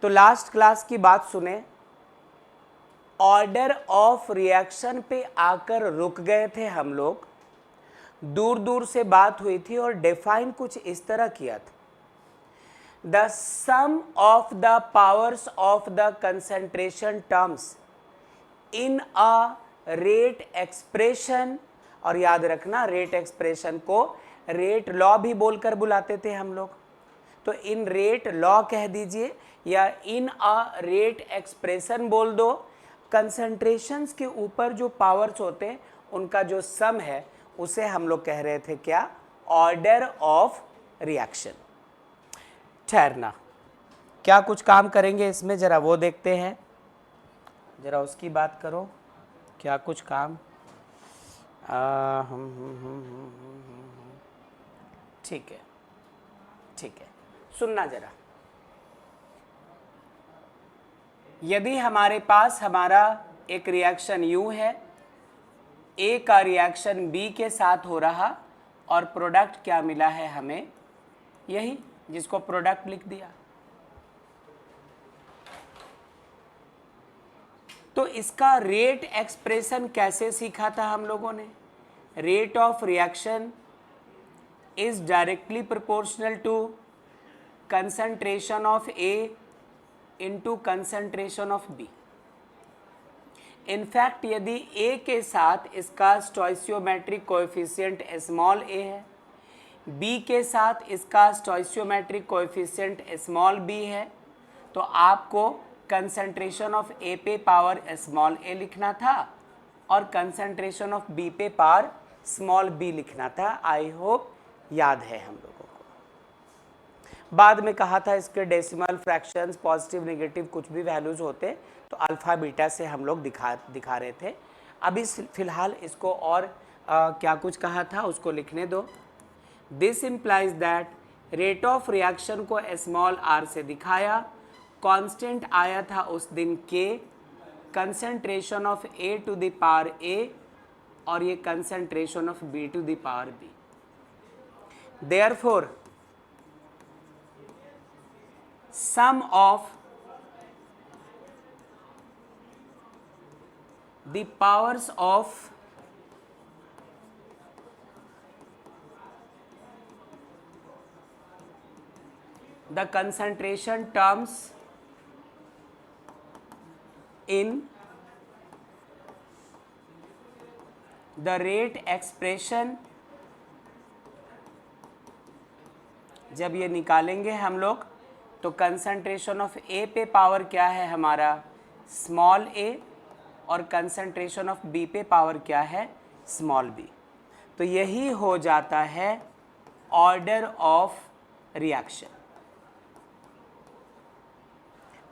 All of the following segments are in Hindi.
तो लास्ट क्लास की बात सुने, ऑर्डर ऑफ रिएक्शन पे आकर रुक गए थे हम लोग। दूर दूर से बात हुई थी और डिफाइन कुछ इस तरह किया था, the sum of the powers of the concentration terms in a rate expression. और याद रखना, रेट एक्सप्रेशन को रेट लॉ भी बोलकर बुलाते थे हम लोग, तो इन रेट लॉ कह दीजिए या इन अ रेट एक्सप्रेशन बोल दो। कंसंट्रेशंस के ऊपर जो पावर्स होते हैं उनका जो सम है उसे हम लोग कह रहे थे क्या, ऑर्डर ऑफ रिएक्शन। ठहरना, क्या कुछ काम करेंगे इसमें, जरा वो देखते हैं, जरा उसकी बात करो, क्या कुछ काम। ठीक है, ठीक है, सुनना जरा। यदि हमारे पास हमारा एक रिएक्शन U है, A का रिएक्शन B के साथ हो रहा और प्रोडक्ट क्या मिला है हमें, यही जिसको प्रोडक्ट लिख दिया। तो इसका रेट एक्सप्रेशन कैसे सीखा था हम लोगों ने, rate of reaction is directly proportional to concentration of A into concentration of B। In fact यदि A के साथ इसका स्टोइचियोमेट्रिक कोएफिशिएंट स्मॉल a है, B के साथ इसका स्टोइचियोमेट्रिक कोएफिशिएंट स्मॉल b है, तो आपको कंसंट्रेशन ऑफ A पे पावर स्मॉल a लिखना था और कंसंट्रेशन ऑफ B पे पावर स्मॉल b लिखना था। आई होप याद है हम लोगों को। बाद में कहा था इसके डेसिमल फ्रैक्शंस पॉजिटिव नेगेटिव कुछ भी वैल्यूज होते तो अल्फा बीटा से हम लोग दिखा रहे थे। अभी फिलहाल इसको और क्या कुछ कहा था उसको लिखने दो। This implies that rate of reaction को स्मॉल r से दिखाया, कांस्टेंट आया था उस दिन k, concentration of A to the power A और ये concentration of B to the power B। Therefore sum of the powers of the concentration terms in the rate expression, जब ये निकालेंगे हम लोग तो कंसंट्रेशन ऑफ A पे पावर क्या है हमारा स्मॉल a और कंसंट्रेशन ऑफ B पे पावर क्या है स्मॉल b। तो यही हो जाता है ऑर्डर ऑफ रिएक्शन।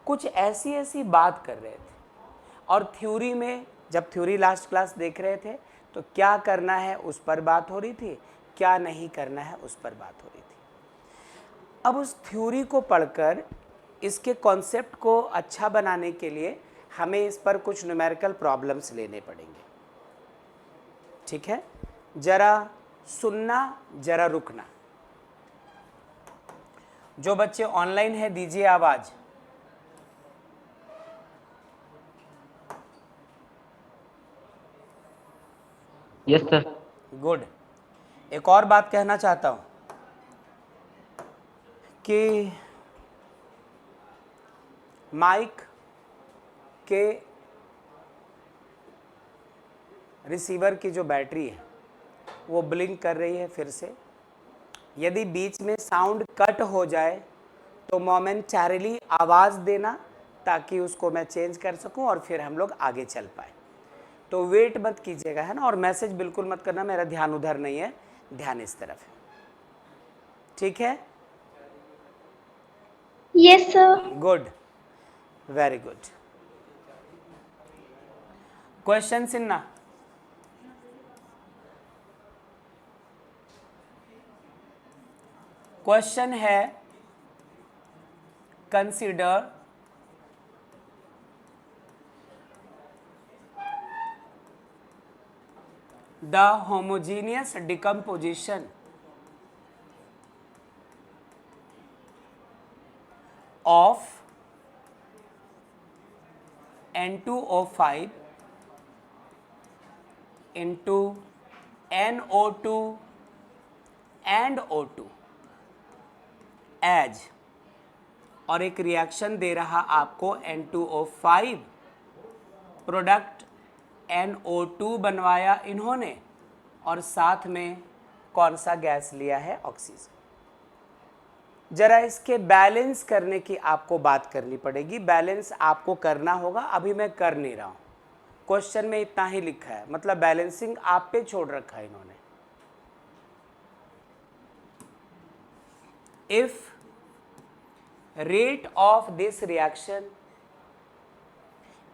कुछ ऐसी ऐसी बात कर रहे थे और थ्योरी में, जब थ्योरी लास्ट क्लास देख रहे थे तो क्या करना है उस पर बात हो रही थी, क्या नहीं करना है उस पर बात हो रही थी। अब उस थ्योरी को पढ़कर इसके कॉन्सेप्ट को अच्छा बनाने के लिए हमें इस पर कुछ न्यूमेरिकल प्रॉब्लम्स लेने पड़ेंगे। ठीक है, जरा सुनना, जरा रुकना। जो बच्चे ऑनलाइन है दीजिए आवाज। Yes sir. गुड। एक और बात कहना चाहता हूं कि माइक के रिसीवर की जो बैटरी है वो ब्लिंक कर रही है फिर से। यदि बीच में साउंड कट हो जाए तो मोमेंटरीली आवाज़ देना ताकि उसको मैं चेंज कर सकूं और फिर हम लोग आगे चल पाए। तो वेट मत कीजिएगा, है ना, और मैसेज बिल्कुल मत करना, मेरा ध्यान उधर नहीं है, ध्यान इस तरफ है। ठीक है? Yes sir. Good, very good. Question Sinna, question है consider the homogeneous decomposition of N2O5 into NO2 and O2 as, और एक रिएक्शन दे रहा आपको N2O5 प्रोडक्ट NO2 बनवाया इन्होंने, और साथ में कौन सा गैस लिया है? ऑक्सीजन। जरा इसके बैलेंस करने की आपको बात करनी पड़ेगी, बैलेंस आपको करना होगा, अभी मैं कर नहीं रहा हूं, क्वेश्चन में इतना ही लिखा है, मतलब बैलेंसिंग आप पे छोड़ रखा है इन्होंने। If rate of this reaction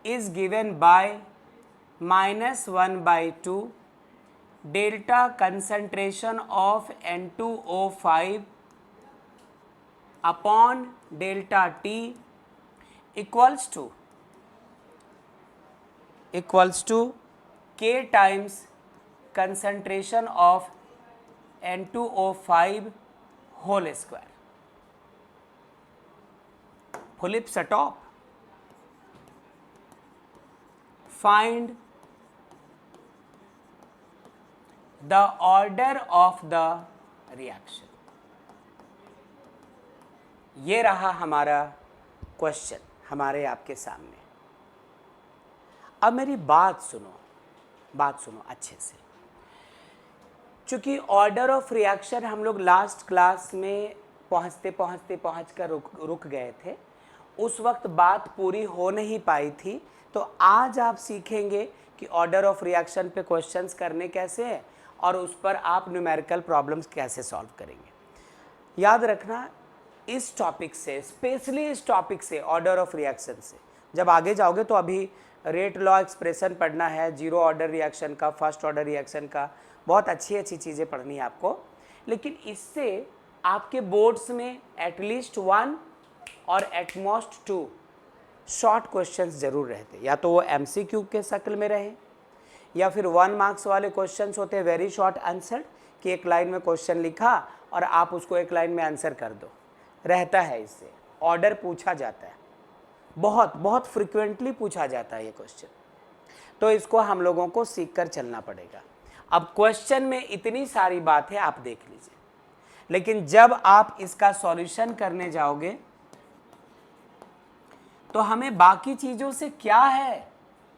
is given by -1/2 delta concentration of N2O5 upon delta T equals to K times concentration of N2O5 whole square. Phillips top. Find the order of the reaction. ये रहा हमारा क्वेश्चन हमारे आपके सामने। अब मेरी बात सुनो अच्छे से। चूंकि ऑर्डर ऑफ रिएक्शन हम लोग लास्ट क्लास में पहुँच कर रुक गए थे, उस वक्त बात पूरी हो नहीं पाई थी, तो आज आप सीखेंगे कि ऑर्डर ऑफ रिएक्शन पे क्वेश्चंस करने कैसे हैं और उस पर आप न्यूमेरिकल प्रॉब्लम्स कैसे सॉल्व करेंगे। याद रखना, इस टॉपिक से, स्पेशली इस टॉपिक से, ऑर्डर ऑफ रिएक्शन से जब आगे जाओगे तो अभी रेट लॉ एक्सप्रेशन पढ़ना है, जीरो ऑर्डर रिएक्शन का, फर्स्ट ऑर्डर रिएक्शन का, बहुत अच्छी चीज़ें पढ़नी है आपको। लेकिन इससे आपके बोर्ड्स में एटलीस्ट 1 और एटमोस्ट 2 शॉर्ट क्वेश्चंस जरूर रहते, या तो वो MCQ के शक्ल में रहे, या फिर 1 मार्क्स वाले क्वेश्चंस होते हैं वेरी शॉर्ट आंसर, कि एक लाइन में क्वेश्चन लिखा और आप उसको एक लाइन में आंसर कर दो, रहता है। इससे ऑर्डर पूछा जाता है, बहुत फ्रिक्वेंटली पूछा जाता है ये क्वेश्चन, तो इसको हम लोगों को सीख कर चलना पड़ेगा। अब क्वेश्चन में इतनी सारी बात है, आप देख लीजिए, लेकिन जब आप इसका सॉल्यूशन करने जाओगे तो हमें बाकी चीज़ों से क्या है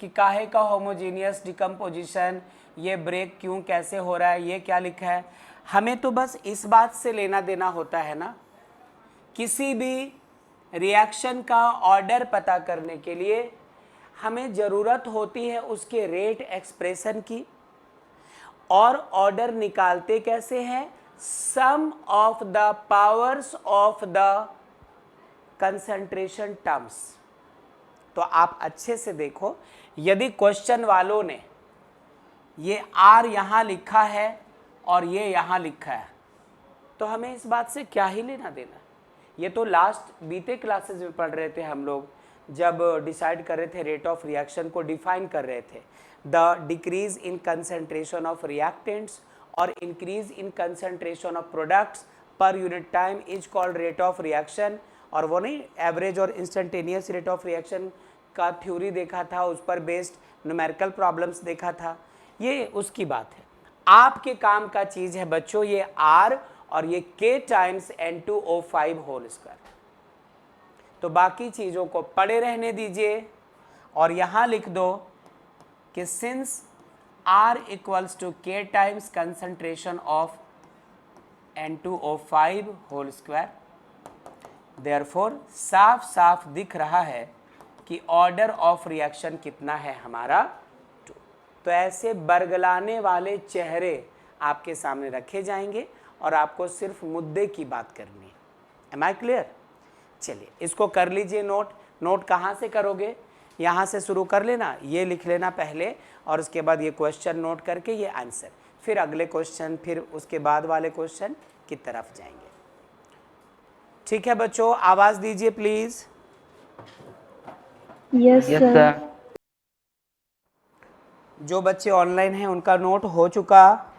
कि काहे का होमोजीनियस डिकम्पोजिशन, ये ब्रेक क्यों कैसे हो रहा है, ये क्या लिखा है, हमें तो बस इस बात से लेना देना होता है ना। किसी भी रिएक्शन का ऑर्डर पता करने के लिए हमें ज़रूरत होती है उसके रेट एक्सप्रेशन की, और ऑर्डर निकालते कैसे हैं? Sum of the powers of the concentration terms. तो आप अच्छे से देखो, यदि क्वेश्चन वालों ने ये R यहाँ लिखा है और ये यहाँ लिखा है, तो हमें इस बात से क्या ही लेना देना। ये तो लास्ट बीते क्लासेस में पढ़ रहे थे हम लोग, जब डिसाइड कर रहे थे रेट ऑफ रिएक्शन को डिफाइन कर रहे थे। The decrease in concentration of reactants और increase in concentration of products per unit time is called rate of reaction. और वो नहीं, एवरेज और इंस्टेंटेनियस रेट ऑफ रिएक्शन का थ्योरी देखा था, उस पर बेस्ड न्यूमेरिकल प्रॉब्लम्स देखा था, ये उसकी बात है। आपके काम का चीज़ है बच्चों ये R और ये K times N2O5 whole square. तो बाकी चीज़ों को पड़े रहने दीजिए और यहाँ लिख दो कि since R equals to K times concentration of N2O5 whole square, therefore साफ साफ दिख रहा है कि ऑर्डर ऑफ रिएक्शन कितना है हमारा 2। तो ऐसे बरगलाने वाले चेहरे आपके सामने रखे जाएंगे और आपको सिर्फ मुद्दे की बात करनी है। Am I clear? चलिए इसको कर लीजिए नोट। नोट कहाँ से करोगे? यहाँ से शुरू कर लेना, ये लिख लेना पहले, और उसके बाद ये क्वेश्चन नोट करके ये आंसर, फिर अगले क्वेश्चन, फिर उसके बाद वाले क्वेश्चन की तरफ जाएंगे। ठीक है बच्चों, आवाज़ दीजिए प्लीज़। Yes sir. जो बच्चे ऑनलाइन हैं उनका नोट हो चुका?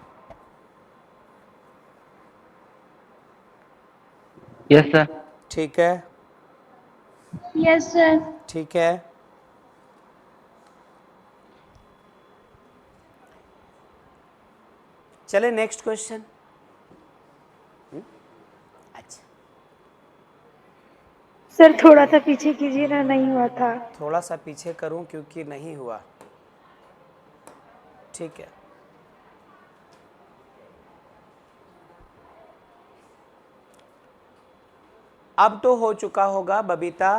Yes sir. ठीक है, यस सर। ठीक है। चले नेक्स्ट क्वेश्चन। अच्छा, सर थोड़ा सा पीछे कीजिए ना, नहीं हुआ था। थोड़ा सा पीछे करूं क्योंकि नहीं हुआ। ठीक है, अब तो हो चुका होगा बबीता।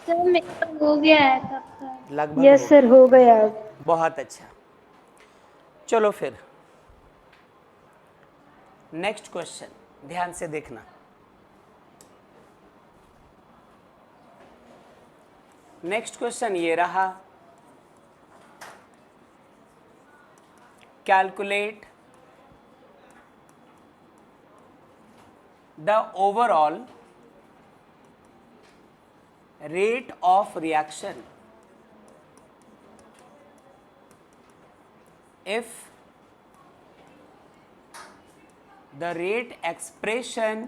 सर मेरा हो गया है तब तक। लगभग यस हो सर, गया। हो गया अब। बहुत अच्छा, चलो फिर नेक्स्ट क्वेश्चन ध्यान से देखना। नेक्स्ट क्वेश्चन ये रहा, calculate the overall rate of reaction if the rate expression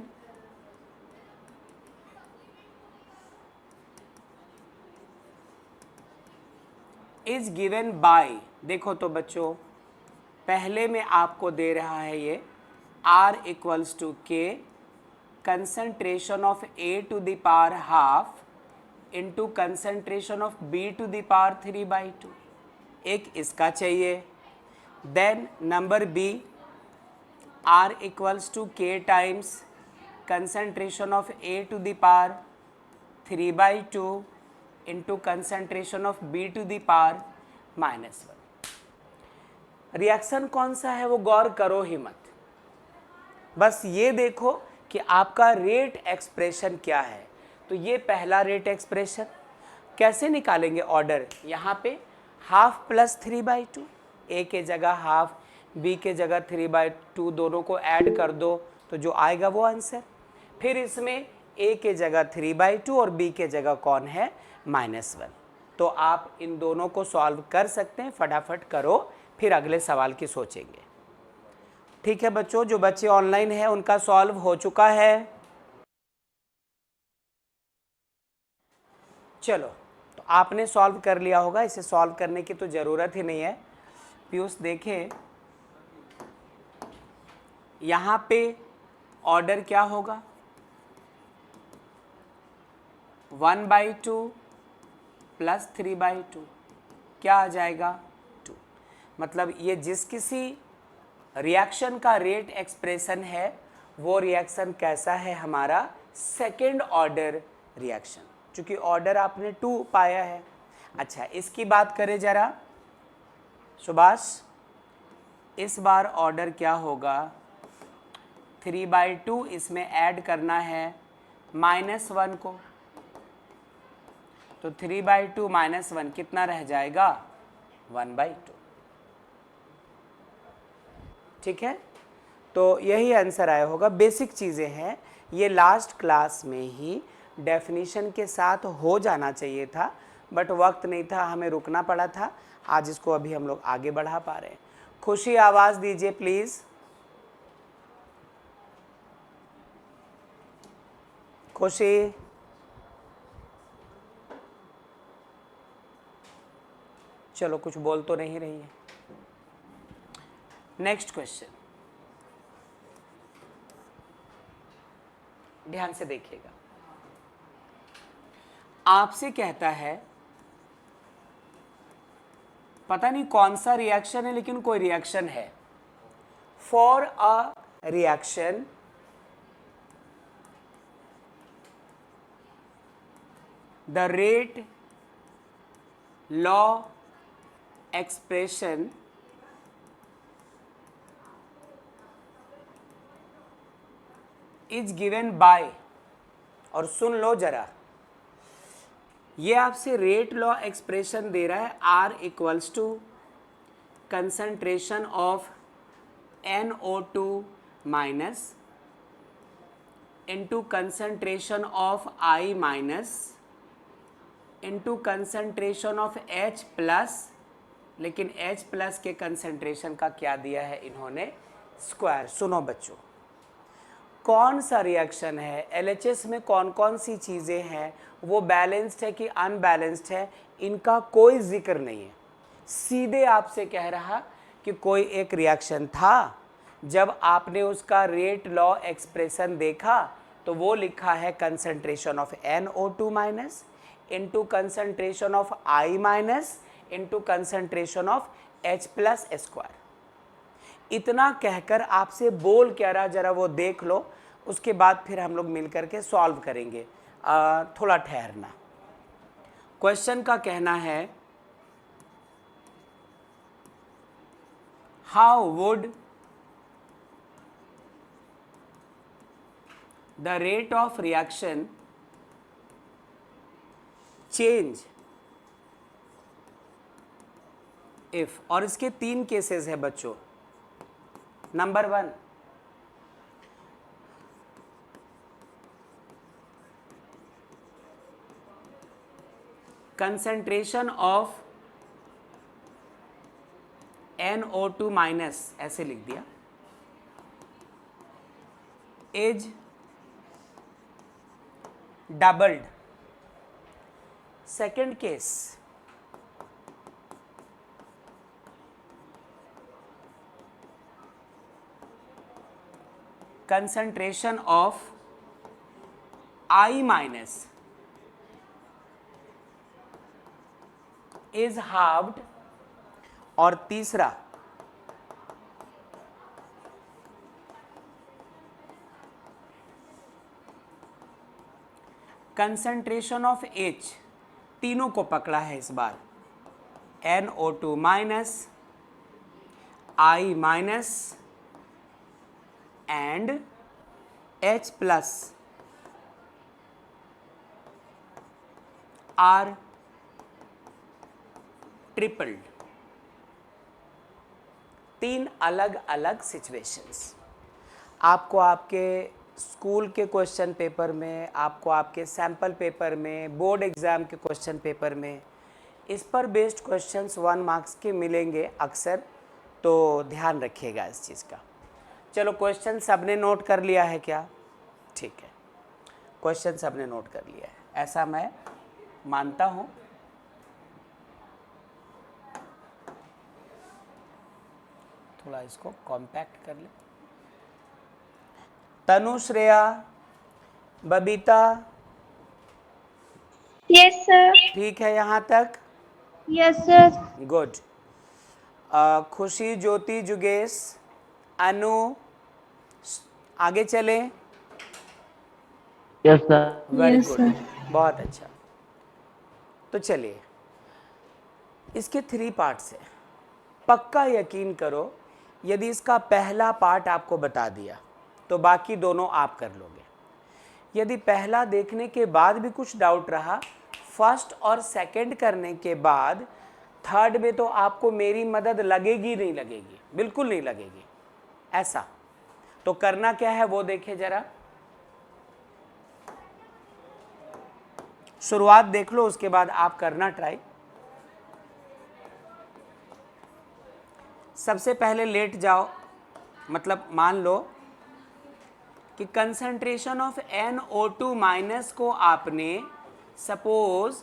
is given by, देखो तो बच्चों पहले में आपको दे रहा है ये R equals to K concentration of A to the power half into concentration of B to the power 3/2, एक इसका चाहिए। Then number B R equals to K times concentration of A to the power 3/2 into concentration of B to the power -1। Reaction कौन सा है वो गौर करो ही मत, बस ये देखो कि आपका रेट एक्सप्रेशन क्या है। तो ये पहला रेट एक्सप्रेशन कैसे निकालेंगे ऑर्डर, यहाँ पे हाफ प्लस 3/2, ए के जगह हाफ बी के जगह 3/2, दोनों को ऐड कर दो तो जो आएगा वो आंसर। फिर इसमें ए के जगह 3/2 और बी के जगह कौन है -1। तो आप इन दोनों को सॉल्व कर सकते हैं, फटाफट करो फिर अगले सवाल की सोचेंगे। ठीक है बच्चों, जो बच्चे ऑनलाइन हैं उनका सॉल्व हो चुका है। चलो, तो आपने सॉल्व कर लिया होगा, इसे सॉल्व करने की तो ज़रूरत ही नहीं है। पीयूष देखें यहाँ पे ऑर्डर क्या होगा, 1/2 प्लस 3/2 क्या आ जाएगा 2। मतलब ये जिस किसी रिएक्शन का रेट एक्सप्रेशन है वो रिएक्शन कैसा है हमारा सेकेंड ऑर्डर रिएक्शन, चूँकि ऑर्डर आपने 2 पाया है। अच्छा, इसकी बात करें ज़रा सुभाष, इस बार ऑर्डर क्या होगा 3/2, इसमें ऐड करना है -1 को, तो 3/2 -1 कितना रह जाएगा 1/2। ठीक है, तो यही आंसर आया होगा। बेसिक चीज़ें हैं, ये लास्ट क्लास में ही डेफिनेशन के साथ हो जाना चाहिए था, बट वक्त नहीं था, हमें रुकना पड़ा था। आज इसको अभी हम लोग आगे बढ़ा पा रहे हैं। खुशी आवाज़ दीजिए प्लीज़, खुशी। चलो, कुछ बोल तो नहीं रही है। नेक्स्ट क्वेश्चन ध्यान से देखिएगा, आपसे कहता है, पता नहीं कौन सा रिएक्शन है लेकिन कोई रिएक्शन है। For a reaction the rate law expression is given by, और सुन लो जरा, ये आपसे रेट लॉ एक्सप्रेशन दे रहा है R equals to concentration of NO2 minus into concentration of I minus into concentration of H plus, लेकिन H प्लस के कंसंट्रेशन का क्या दिया है इन्होंने स्क्वायर। सुनो बच्चों, कौन सा रिएक्शन है, LHS में कौन कौन सी चीज़ें हैं, वो बैलेंस्ड है कि अनबैलेंस्ड है, इनका कोई जिक्र नहीं है। सीधे आपसे कह रहा कि कोई एक रिएक्शन था, जब आपने उसका रेट लॉ एक्सप्रेशन देखा तो वो लिखा है concentration of NO2 minus into concentration of I minus into concentration of H plus square. इतना कहकर आपसे बोल क्या रहा, जरा वो देख लो, उसके बाद फिर हम लोग मिल करके सॉल्व करेंगे। थोड़ा ठहरना। क्वेश्चन का कहना है, how would the rate of reaction change if, और इसके 3 केसेस है बच्चों। Number 1, concentration of NO2 minus, ऐसे लिख दिया, is doubled. Second case, concentration of I minus is halved. और तीसरा, कंसंट्रेशन ऑफ H, तीनों को पकड़ा है इस बार, NO2 minus, I minus and H plus are tripled. 3 अलग अलग सिचुएशंस आपको आपके स्कूल के क्वेश्चन पेपर में, आपको आपके सैम्पल पेपर में, बोर्ड एग्ज़ाम के क्वेश्चन पेपर में इस पर बेस्ड क्वेश्चंस 1 मार्क्स के मिलेंगे अक्सर, तो ध्यान रखिएगा इस चीज़ का। चलो, क्वेश्चन सबने नोट कर लिया है क्या? ठीक है, क्वेश्चन सबने नोट कर लिया है, ऐसा मैं मानता हूँ। थोड़ा इसको कॉम्पैक्ट कर ले। तनु, श्रेया, बबीता, यस सर। ठीक है यहाँ तक? Yes sir. गुड। खुशी, ज्योति, जुगेश, अनु, आगे चले। Yes sir. वेरी गुड, बहुत अच्छा। तो चलिए, इसके 3 पार्ट्स हैं। पक्का यकीन करो, यदि इसका पहला पार्ट आपको बता दिया तो बाकी दोनों आप कर लोगे। यदि पहला देखने के बाद भी कुछ डाउट रहा, फर्स्ट और सेकंड करने के बाद थर्ड में तो आपको मेरी मदद लगेगी नहीं लगेगी, बिल्कुल नहीं लगेगी। ऐसा तो करना क्या है वो देखें जरा। शुरुआत देख लो, उसके बाद आप करना ट्राई। सबसे पहले लेट जाओ, मतलब मान लो कि कंसंट्रेशन ऑफ NO2 माइनस को आपने सपोज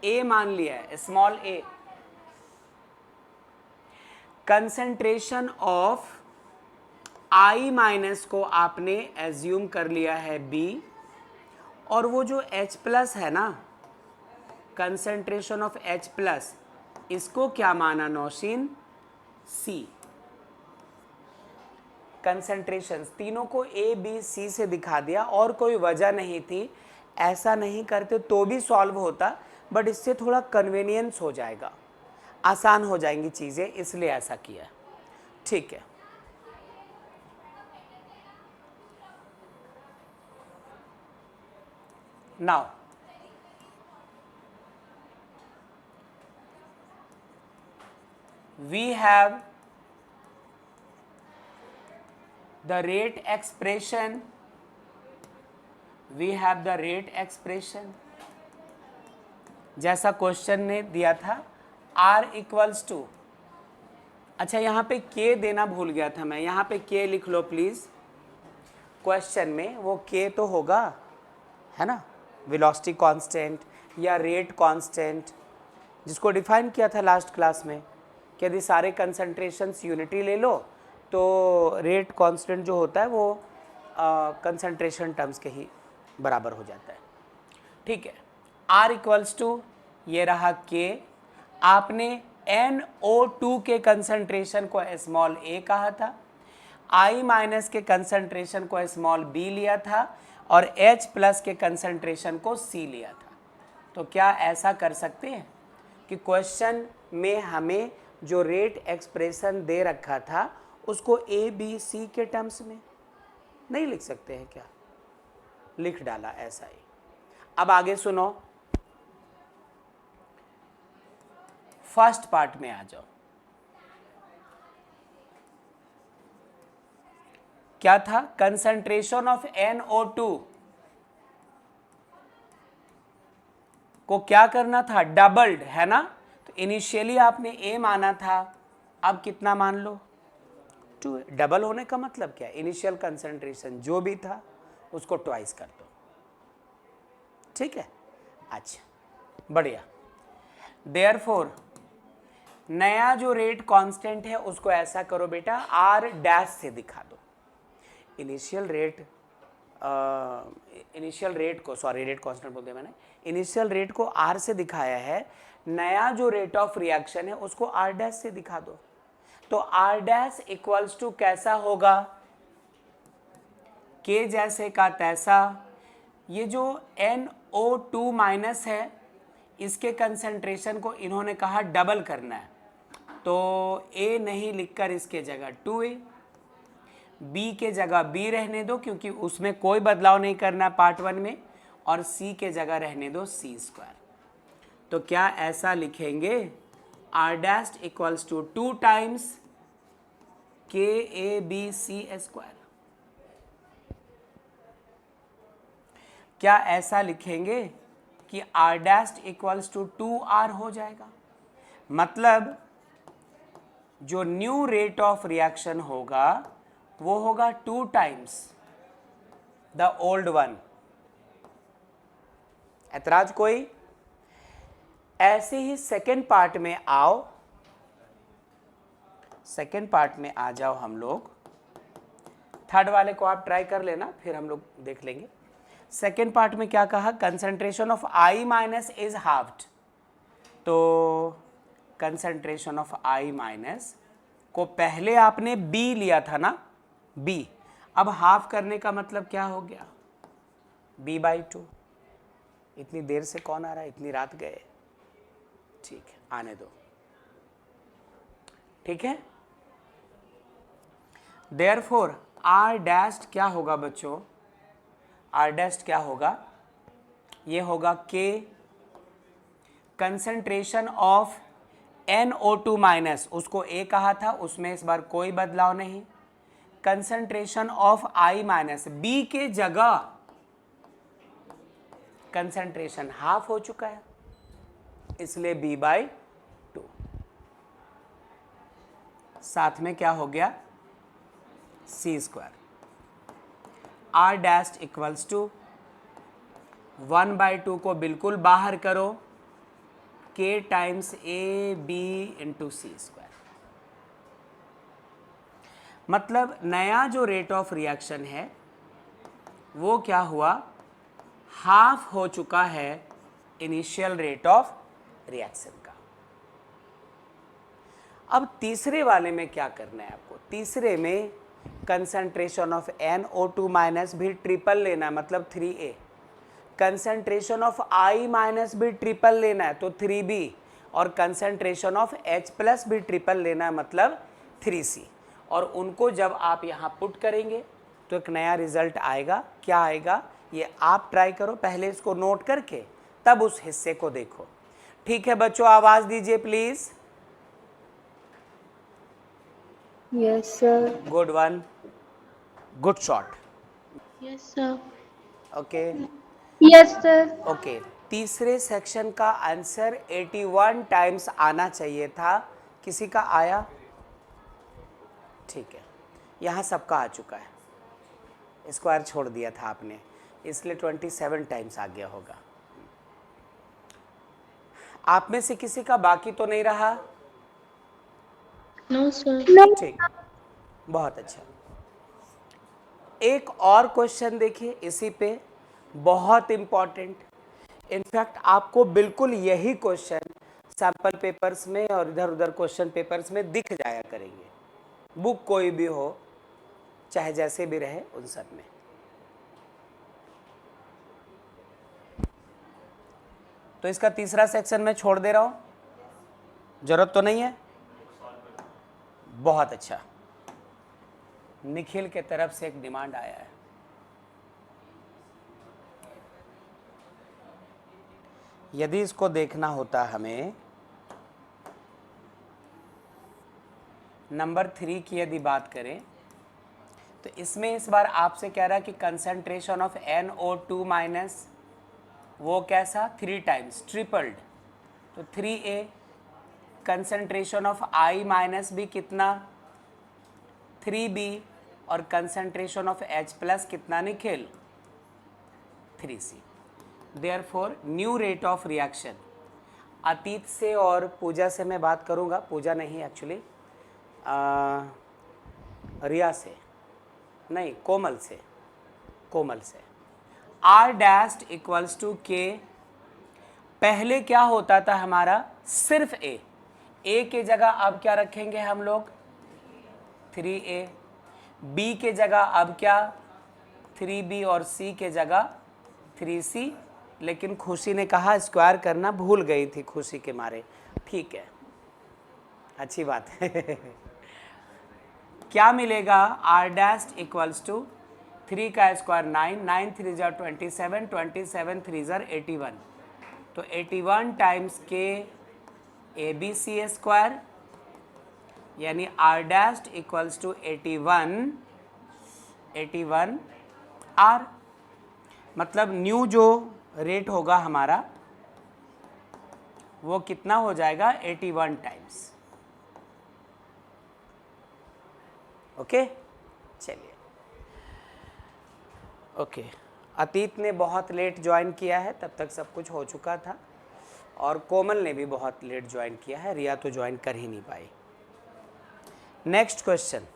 A मान लिया है, small a। Concentration of I minus को आपने एज्यूम कर लिया है B, और वो जो H प्लस है ना, कंसंट्रेशन ऑफ H प्लस, इसको क्या माना नौशीन? C। कंसंट्रेशंस तीनों को A, B, C से दिखा दिया, और कोई वजह नहीं थी। ऐसा नहीं करते तो भी सॉल्व होता, बट इससे थोड़ा कन्वीनियंस हो जाएगा, आसान हो जाएंगी चीज़ें, इसलिए ऐसा किया। ठीक है, now we have the rate expression, जैसा क्वेश्चन ने दिया था, R इक्वल्स टू, अच्छा यहाँ पे K देना भूल गया था मैं, यहाँ पे K लिख लो प्लीज। क्वेश्चन में वो K तो होगा, है ना, वेलोसिटी कांस्टेंट या रेट कांस्टेंट, जिसको डिफाइन किया था लास्ट क्लास में, कि यदि सारे कंसंट्रेशंस यूनिटी ले लो तो रेट कांस्टेंट जो होता है वो कंसंट्रेशन टर्म्स के ही बराबर हो जाता है। ठीक है, R इक्वल्स टू ये रहा K। आपने NO2 के कंसंट्रेशन को स्मॉल a कहा था, I माइनस के कंसंट्रेशन को स्मॉल b लिया था और H प्लस के कंसंट्रेशन को C लिया था। तो क्या ऐसा कर सकते हैं कि क्वेश्चन में हमें जो रेट एक्सप्रेशन दे रखा था उसको A B C के टर्म्स में नहीं लिख सकते हैं क्या? लिख डाला ऐसा ही। अब आगे सुनो, फर्स्ट पार्ट में आ जाओ। क्या था? कंसंट्रेशन ऑफ NO2 को क्या करना था? डबल्ड, है ना? तो इनिशियली आपने A माना था, अब कितना मान लो? 2। डबल होने का मतलब क्या है? इनिशियल कंसंट्रेशन जो भी था उसको ट्वाइस कर दो। ठीक है, अच्छा, बढ़िया। देयरफॉर नया जो रेट कांस्टेंट है उसको ऐसा करो बेटा, R डैश से दिखा दो। इनिशियल रेट को, सॉरी रेट कांस्टेंट बोल दिया मैंने, इनिशियल रेट को R से दिखाया है, नया जो रेट ऑफ रिएक्शन है उसको R डैश से दिखा दो। तो R डैश इक्वल्स टू कैसा होगा? K जैसे का तैसा। ये जो NO2 माइनस है इसके कंसंट्रेशन को इन्होंने कहा डबल करना है, तो A नहीं लिखकर इसके जगह 2A, B के जगह B रहने दो क्योंकि उसमें कोई बदलाव नहीं करना पार्ट 1 में, और C के जगह रहने दो C²। तो क्या ऐसा लिखेंगे? R dash equals to 2 times KABC²। क्या ऐसा लिखेंगे कि R dash equals to 2R हो जाएगा? मतलब जो न्यू रेट ऑफ रिएक्शन होगा वो होगा 2 टाइम्स द ओल्ड वन। ऐतराज कोई? ऐसे ही सेकेंड पार्ट में आओ, सेकेंड पार्ट में आ जाओ हम लोग। थर्ड वाले को आप ट्राई कर लेना, फिर हम लोग देख लेंगे। सेकेंड पार्ट में क्या कहा? Concentration of I minus is halved. तो कंसंट्रेशन ऑफ I माइनस को पहले आपने B लिया था ना, B। अब हाफ करने का मतलब क्या हो गया? B/2। इतनी देर से कौन आ रहा है? इतनी रात गए? ठीक है, आने दो। ठीक है, देयरफॉर R डैश क्या होगा बच्चों? R डैश क्या होगा? ये होगा K concentration of NO2 minus, उसको A कहा था, उसमें इस बार कोई बदलाव नहीं। Concentration of I minus, B के जगह कंसंट्रेशन हाफ हो चुका है इसलिए B/2। साथ में क्या हो गया? C²। R dash equals to 1/2 को बिल्कुल बाहर करो, K times AB into C²। मतलब नया जो रेट ऑफ रिएक्शन है वो क्या हुआ? हाफ हो चुका है इनिशियल रेट ऑफ रिएक्शन का। अब तीसरे वाले में क्या करना है आपको? तीसरे में कंसंट्रेशन ऑफ NO2 माइनस भी ट्रिपल लेना है, मतलब 3A। Concentration of I minus भी ट्रिपल लेना है, तो 3B। और कंसंट्रेशन ऑफ H प्लस भी ट्रिपल लेना है, मतलब 3C। और उनको जब आप यहाँ पुट करेंगे तो एक नया रिजल्ट आएगा। क्या आएगा ये आप ट्राई करो, पहले इसको नोट करके तब उस हिस्से को देखो। ठीक है बच्चों, आवाज दीजिए please. Yes sir. Good one, good shot. Yes, sir. Okay Yes, sir. Okay. तीसरे सेक्शन का आंसर 81 टाइम्स आना चाहिए था। किसी का आया? ठीक है, यहाँ सबका आ चुका है, स्क्वायर छोड़ दिया था आपने, इसलिए 27 टाइम्स आ गया होगा। आप में से किसी का बाकी तो नहीं रहा? No, sir. No. ठीक, बहुत अच्छा। एक और क्वेश्चन देखिए इसी पे, बहुत इंपॉर्टेंट। इनफैक्ट आपको बिल्कुल यही क्वेश्चन सैंपल पेपर्स में और इधर उधर क्वेश्चन पेपर्स में दिख जाया करेंगे, बुक कोई भी हो चाहे जैसे भी रहे उन सब में। तो इसका तीसरा सेक्शन मैं छोड़ दे रहा हूं, जरूरत तो नहीं है। बहुत अच्छा, निखिल के तरफ से एक डिमांड आया है। यदि इसको देखना होता हमें, नंबर 3 की यदि बात करें तो इसमें इस बार आपसे कह रहा है कि कंसंट्रेशन ऑफ NO2 माइनस वो कैसा 3 टाइम्स ट्रिपल्ड, तो 3A। Concentration of I minus भी कितना 3B, और कंसंट्रेशन ऑफ H प्लस कितना Nikhil 3C। Therefore new rate of reaction, अतीत से और पूजा से मैं बात करूंगा, पूजा नहीं एक्चुअली रिया से नहीं, कोमल से, कोमल से। R dashed equals to K, पहले क्या होता था हमारा सिर्फ A के जगह अब क्या रखेंगे हम लोग 3A, B के जगह अब क्या 3B, और C के जगह 3C। लेकिन खुशी ने कहा स्क्वायर करना भूल गई थी खुशी के मारे, ठीक है, अच्छी बात है। क्या मिलेगा R डैश्ड इक्वल्स टू 3 का स्क्वायर 9, 9 3 जा 27, 27 3 जा 81, तो 81 टाइम्स K ABC स्क्वायर, यानी R dashed equals to 81 R। मतलब न्यू जो रेट होगा हमारा वो कितना हो जाएगा 81 टाइम्स। ओके, चलिए ओके। अतीत ने बहुत लेट ज्वाइन किया है, तब तक सब कुछ हो चुका था, और कोमल ने भी बहुत लेट ज्वाइन किया है, रिया तो ज्वाइन कर ही नहीं पाई। नेक्स्ट क्वेश्चन,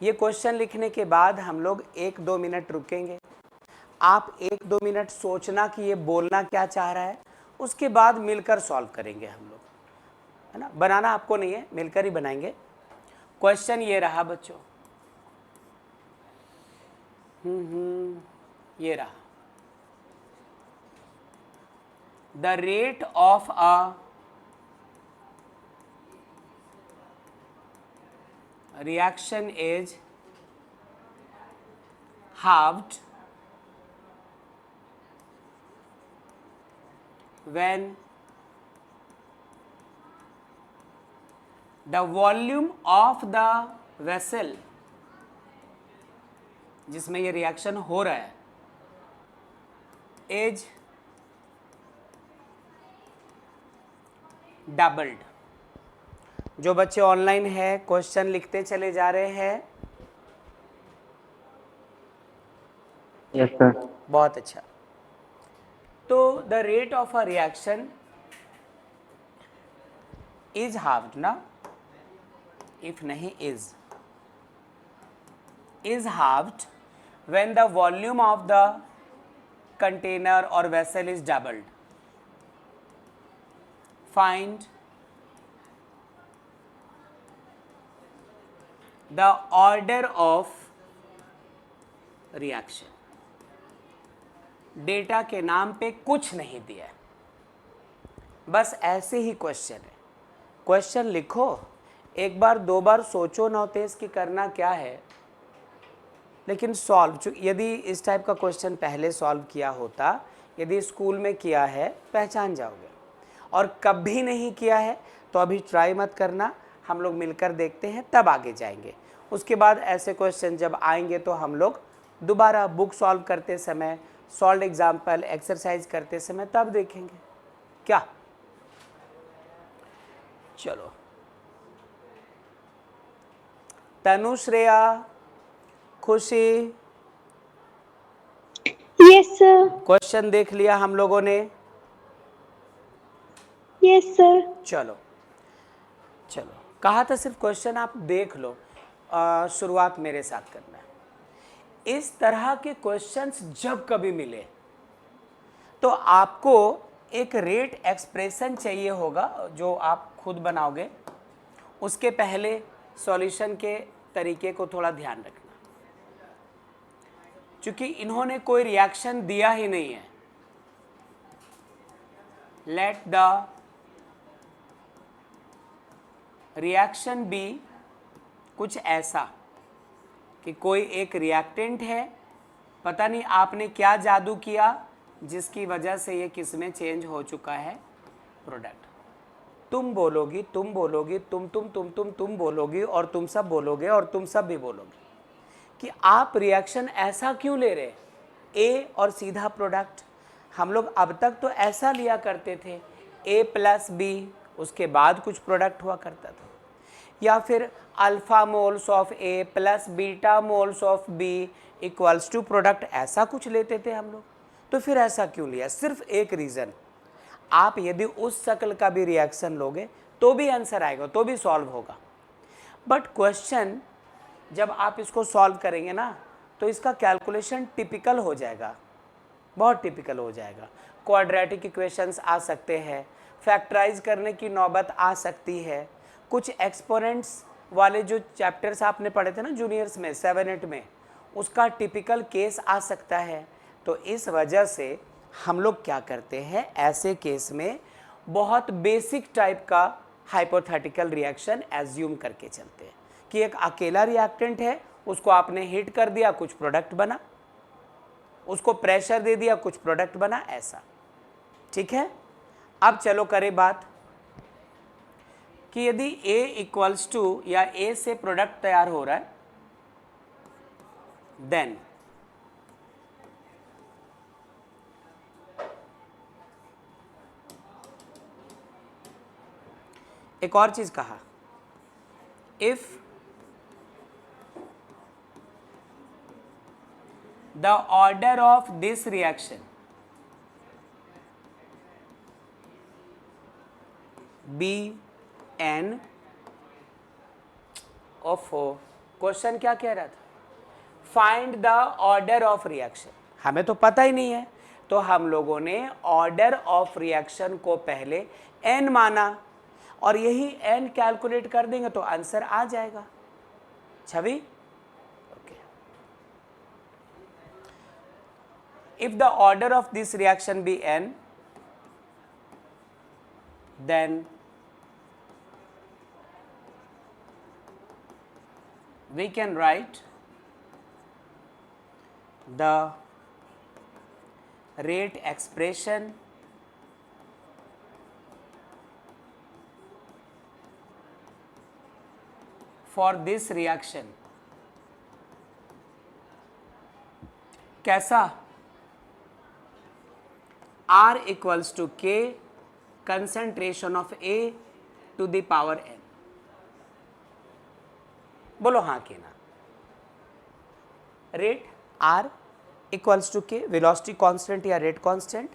ये क्वेश्चन लिखने के बाद हम लोग 1-2 मिनट रुकेंगे। आप 1-2 मिनट सोचना कि ये बोलना क्या चाह रहा है, उसके बाद मिलकर सॉल्व करेंगे हम लोग, है ना। बनाना आपको नहीं है, मिलकर ही बनाएंगे। क्वेश्चन ये रहा बच्चों, ये रहा, the rate of a reaction is halved when the volume of the vessel जिसमें ये रिएक्शन हो रहा है is doubled। जो बच्चे ऑनलाइन है क्वेश्चन लिखते चले जा रहे हैं। Yes sir. बहुत अच्छा। तो the rate of a reaction is halved ना, इफ नहीं is halved when the volume of the container और vessel is doubled. Find the order of reaction। Data के नाम पे कुछ नहीं दिया है, बस ऐसे ही क्वेश्चन है। क्वेश्चन लिखो, एक बार 2 बार सोचो नौतेज की करना क्या है, लेकिन सॉल्व, यदि इस टाइप का क्वेश्चन पहले सॉल्व किया होता, यदि स्कूल में किया है पहचान जाओगे, और कभी नहीं किया है तो अभी ट्राई मत करना, हम लोग मिलकर देखते हैं तब आगे जाएंगे। उसके बाद ऐसे क्वेश्चन जब आएंगे तो हम लोग दोबारा बुक सॉल्व करते समय, सॉल्व एग्जाम्पल एक्सरसाइज करते समय तब देखेंगे क्या। चलो, तनु, श्रेया, खुशी, Yes, sir. क्वेश्चन देख लिया हम लोगों ने। Yes, sir. चलो चलो कहा था सिर्फ क्वेश्चन आप देख लो, शुरुआत मेरे साथ करना है। इस तरह के क्वेश्चंस जब कभी मिले तो आपको एक रेट एक्सप्रेशन चाहिए होगा जो आप खुद बनाओगे। उसके पहले सॉल्यूशन के तरीके को थोड़ा ध्यान रखना, क्योंकि इन्होंने कोई रिएक्शन दिया ही नहीं है। लेट द रिएक्शन बी कुछ ऐसा कि कोई एक रिएक्टेंट है, पता नहीं आपने क्या जादू किया जिसकी वजह से ये किसमें चेंज हो चुका है, प्रोडक्ट। तुम बोलोगी, तुम बोलोगी, तुम बोलोगी, और तुम सब बोलोगे, और तुम सब भी बोलोगे कि आप रिएक्शन ऐसा क्यों ले रहे, ए और सीधा प्रोडक्ट। हम लोग अब तक तो ऐसा लिया करते थे, ए प्लस बी, उसके बाद कुछ प्रोडक्ट हुआ करता था, या फिर alpha moles of A plus beta moles of B equals to product, ऐसा कुछ लेते थे हम लोग। तो फिर ऐसा क्यों लिया? सिर्फ एक रीज़न, आप यदि उस शक्ल का भी रिएक्शन लोगे तो भी आंसर आएगा, तो भी सॉल्व होगा। बट क्वेश्चन जब आप इसको सॉल्व करेंगे ना तो इसका कैलकुलेशन टिपिकल हो जाएगा, बहुत टिपिकल हो जाएगा। क्वाड्रेटिक इक्वेशंस आ सकते हैं, फैक्टराइज करने की नौबत आ सकती है, कुछ एक्सपोनेंट्स वाले जो चैप्टर्स आपने पढ़े थे ना जूनियर्स में 7-8 में, उसका टिपिकल केस आ सकता है। तो इस वजह से हम लोग क्या करते हैं, ऐसे केस में बहुत बेसिक टाइप का हाइपोथेटिकल रिएक्शन एज्यूम करके चलते हैं कि एक अकेला रिएक्टेंट है, उसको आपने हीट कर दिया, कुछ प्रोडक्ट बना, उसको प्रेशर दे दिया, कुछ प्रोडक्ट बना, ऐसा। ठीक है, अब चलो करें बात कि यदि A इक्वल्स टू या A से प्रोडक्ट तैयार हो रहा है, देन एक और चीज कहा, if the order of this reaction be n of, question क्या कह रहा था, find the order of reaction. हमें तो पता ही नहीं है, तो हम लोगों ने ऑर्डर ऑफ रिएक्शन को पहले एन माना, और यही एन कैलकुलेट कर देंगे तो आंसर आ जाएगा। Chhavi, okay. If the order of this reaction be N, then we can write the rate expression for this reaction। कैसा? R equals to K concentration of A to the power n। बोलो हाँ कि ना। रेट R इक्वल्स टू के, वेलोसिटी कांस्टेंट या रेट कांस्टेंट,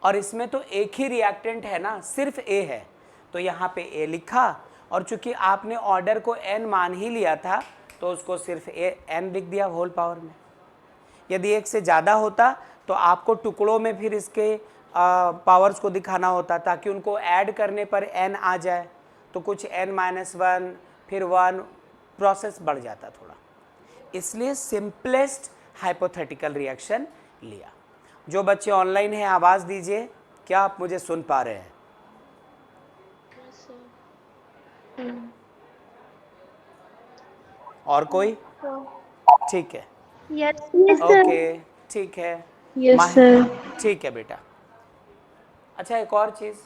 और इसमें तो एक ही रिएक्टेंट है ना, सिर्फ A है, तो यहाँ पे A लिखा, और चूंकि आपने ऑर्डर को n मान ही लिया था तो उसको सिर्फ n लिख दिया होल पावर में। यदि एक से ज़्यादा होता तो आपको टुकड़ों में फिर इसके पावर्स को दिखाना होता ताकि उनको ऐड करने पर n आ जाए, तो कुछ n-1 फिर 1, प्रोसेस बढ़ जाता थोड़ा, इसलिए सिंपलेस्ट हाइपोथेटिकल रिएक्शन लिया। जो बच्चे ऑनलाइन हैं आवाज़ दीजिए, क्या आप मुझे सुन पा रहे हैं? और कोई? ठीक है, Yes, yes, sir. ओके, ठीक है। Yes, sir. ठीक है बेटा। अच्छा, एक और चीज़,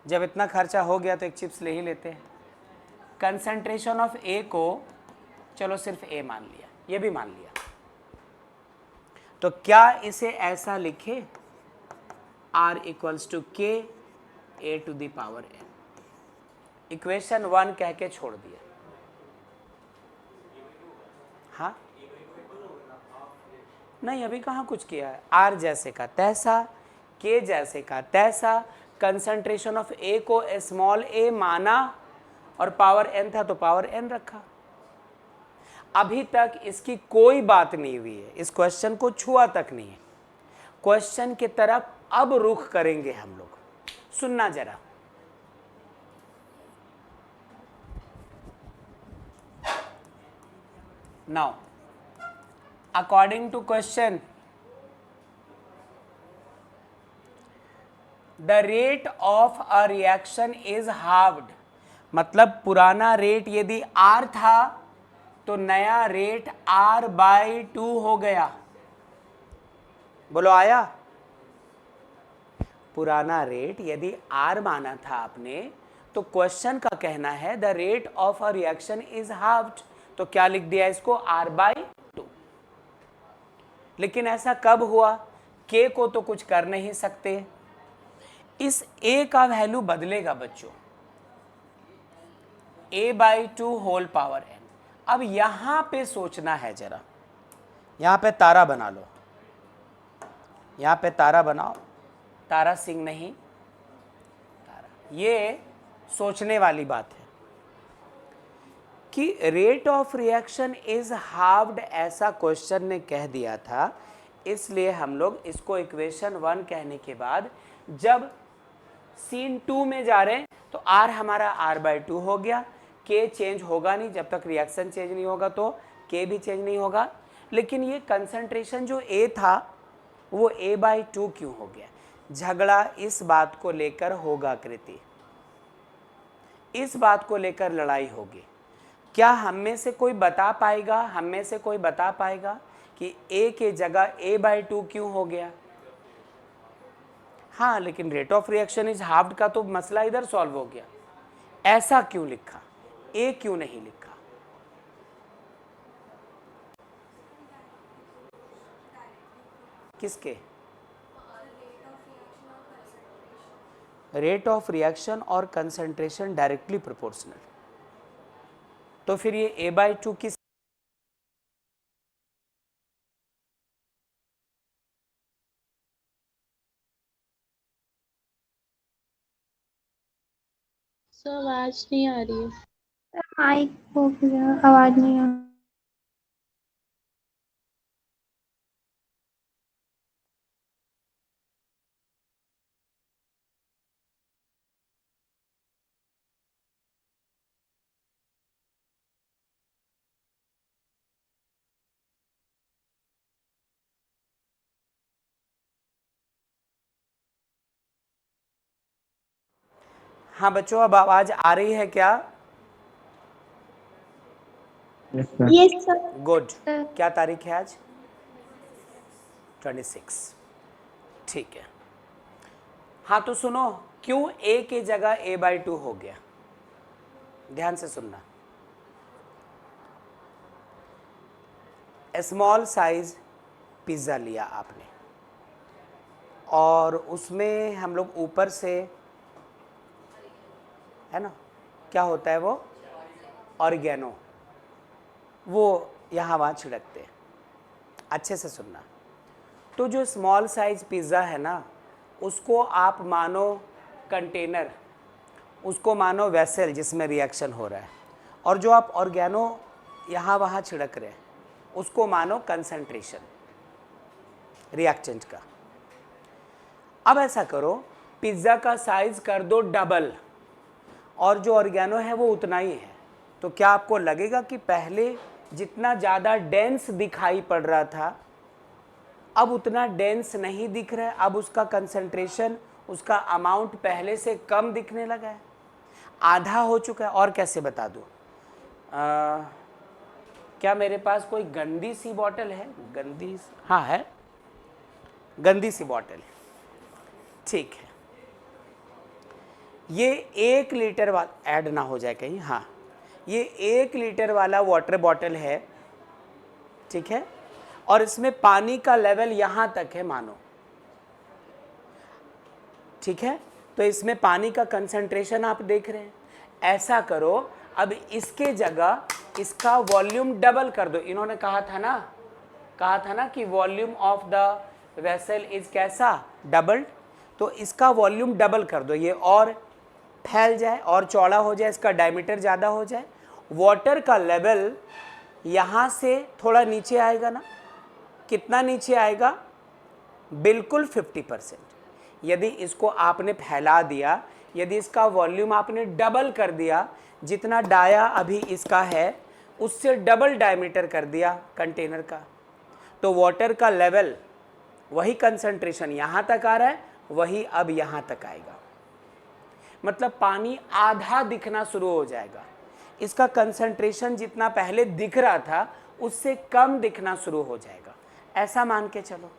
जब इतना खर्चा हो गया तो एक चिप्स ले ही लेते हैं। कंसंट्रेशन ऑफ ए को चलो सिर्फ ए मान लिया, ये भी मान लिया, तो क्या इसे ऐसा लिखे, R equals to K A to the power n। Equation 1 कह के छोड़ दिया। हाँ नहीं, अभी कहाँ कुछ किया है। R जैसे का तैसा, K जैसे का तैसा, कंसंट्रेशन ऑफ A को स्मॉल a माना, और पावर n था तो पावर n रखा। अभी तक इसकी कोई बात नहीं हुई है, इस क्वेश्चन को छुआ तक नहीं है। क्वेश्चन की तरफ अब रुख करेंगे हम लोग, सुनना जरा। Now according to question, the rate of a reaction is halved, मतलब पुराना रेट यदि r था तो नया रेट r/2 हो गया। बोलो आया? पुराना रेट यदि r माना था आपने, तो क्वेश्चन का कहना है the rate of a reaction is halved, तो क्या लिख दिया इसको? r/2। लेकिन ऐसा कब हुआ? k को तो कुछ कर नहीं सकते, इस a का वैल्यू बदलेगा बच्चों, a/2 होल पावर n। अब यहां पे सोचना है जरा, यहां पे तारा बना लो, यहां पे तारा बनाओ, तारा सिंह नहीं, तारा। ये सोचने वाली बात है कि rate of reaction is halved, ऐसा क्वेश्चन ने कह दिया था, इसलिए हम लोग इसको इक्वेशन 1 कहने के बाद जब सीन 2 में जा रहे हैं तो r हमारा r/2 हो गया। k चेंज होगा नहीं, जब तक रिएक्शन चेंज नहीं होगा तो k भी चेंज नहीं होगा। लेकिन ये कंसंट्रेशन जो a था वो a/2 क्यों हो गया? झगड़ा इस बात को लेकर होगा कृति, इस बात को लेकर लड़ाई होगी। क्या हम में से कोई बता पाएगा, हम में से कोई बता पाएगा कि a के जगह a/2 क्यों हो गया? हाँ, लेकिन rate of reaction is halved का तो मसला इधर सॉल्व हो गया। ऐसा क्यों लिखा, ए क्यों नहीं लिखा? किसके? रेट ऑफ रिएक्शन और कंसंट्रेशन डायरेक्टली प्रोपोर्शनल, तो फिर ये a/2 किस? सर आवाज नहीं आ रही है। माइक हो गया, आवाज नहीं आ। हाँ बच्चों, अब आवाज आ रही है क्या? Yes sir. Yes sir. Good. क्या तारीख है आज? 26। ठीक है। हाँ तो सुनो, क्यों a की जगह a/2 हो गया? ध्यान से सुनना। स्मॉल साइज पिज़्ज़ा लिया आपने और उसमें हम लोग ऊपर से, है ना, क्या होता है वो, ऑरिगेनो, वो यहाँ वहाँ छिड़कते हैं। अच्छे से सुनना। तो जो स्मॉल साइज पिज़्ज़ा है ना, उसको आप मानो कंटेनर, उसको मानो वेसल जिसमें रिएक्शन हो रहा है, और जो आप ऑर्गेनो यहाँ वहाँ छिड़क रहे हैं उसको मानो कंसंट्रेशन रिएक्टेंट का। अब ऐसा करो, पिज़्ज़ा का साइज कर दो डबल और जो ऑर्गेनो है वो उतना ही है, तो क्या आपको लगेगा कि पहले जितना ज़्यादा डेंस दिखाई पड़ रहा था अब उतना डेंस नहीं दिख रहा है, अब उसका कंसंट्रेशन, उसका अमाउंट पहले से कम दिखने लगा है, आधा हो चुका है। और कैसे बता दूँ? क्या मेरे पास कोई गंदी सी बॉटल है? गंदी, हाँ है, गंदी सी बॉटल है, ठीक है। ये 1 लीटर वाला, ऐड ना हो जाए कहीं, हाँ, ये 1 लीटर वाला वाटर बॉटल है, ठीक है, और इसमें पानी का लेवल यहाँ तक है मानो, ठीक है, तो इसमें पानी का कंसंट्रेशन आप देख रहे हैं। ऐसा करो, अब इसके जगह इसका वॉल्यूम डबल कर दो। इन्होंने कहा था ना कि volume of the vessel is कैसा, डबल, तो इसका वॉल्यूम डबल कर दो, ये और फैल जाए और चौड़ा हो जाए, इसका डायमीटर ज़्यादा हो जाए, वाटर का लेवल यहाँ से थोड़ा नीचे आएगा ना, कितना नीचे आएगा, बिल्कुल 50%। यदि इसको आपने फैला दिया, यदि इसका वॉल्यूम आपने डबल कर दिया, जितना डाया अभी इसका है उससे डबल डायमीटर कर दिया कंटेनर का, तो वाटर का लेवल वही कंसंट्रेशन यहाँ तक आ रहा है, वही अब यहाँ तक आएगा। मतलब पानी आधा दिखना शुरू हो जाएगा, इसका कंसंट्रेशन जितना पहले दिख रहा था उससे कम दिखना शुरू हो जाएगा, ऐसा मान के चलो।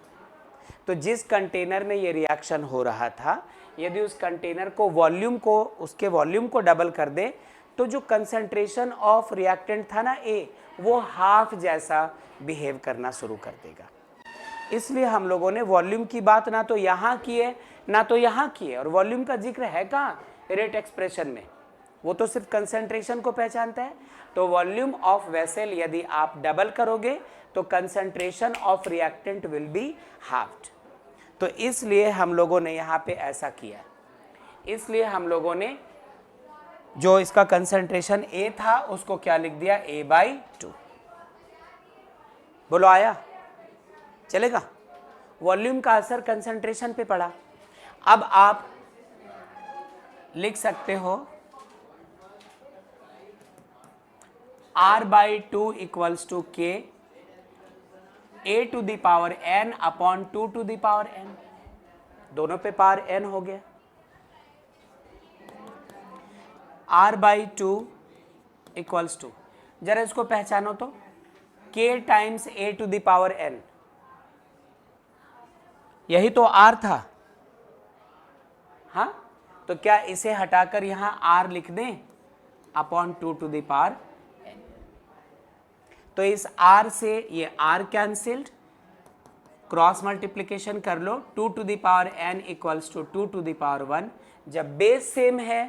तो जिस कंटेनर में ये रिएक्शन हो रहा था, यदि उस कंटेनर को उसके वॉल्यूम को डबल कर दे, तो जो कंसंट्रेशन ऑफ रिएक्टेंट था ना ए, वो हाफ जैसा बिहेव करना शुरू कर देगा। इसलिए हम लोगों ने वॉल्यूम की बात ना तो यहाँ की है ना तो यहाँ की है, और वॉल्यूम का जिक्र है कहाँ, रेट एक्सप्रेशन में, वो तो सिर्फ कंसंट्रेशन को पहचानता है। तो वॉल्यूम ऑफ वेसल यदि आप डबल करोगे तो concentration of reactant will be halved. तो इसलिए हम लोगों ने यहाँ पे ऐसा किया, इसलिए हम लोगों ने जो इसका कंसंट्रेशन ए था उसको क्या लिख दिया, A/2। बोलो आया, चलेगा। वॉल्यूम का असर कंसंट्रेशन पे पड़ा। अब आप लिख सकते हो R/2 equals to K A⁴ (2 to the power n), दोनों पे पावर n हो गया। R/2 इक्वल्स टू, जरा इसको पहचानो तो, K टाइम्स A⁴ n, यही तो R था। हाँ, तो क्या इसे हटाकर यहां R लिख दें (2 to the power n)? तो इस R से ये R कैंसिल्ड, क्रॉस मल्टीप्लिकेशन कर लो, 2 to the power n equals to 2 to the power 1। जब बेस सेम है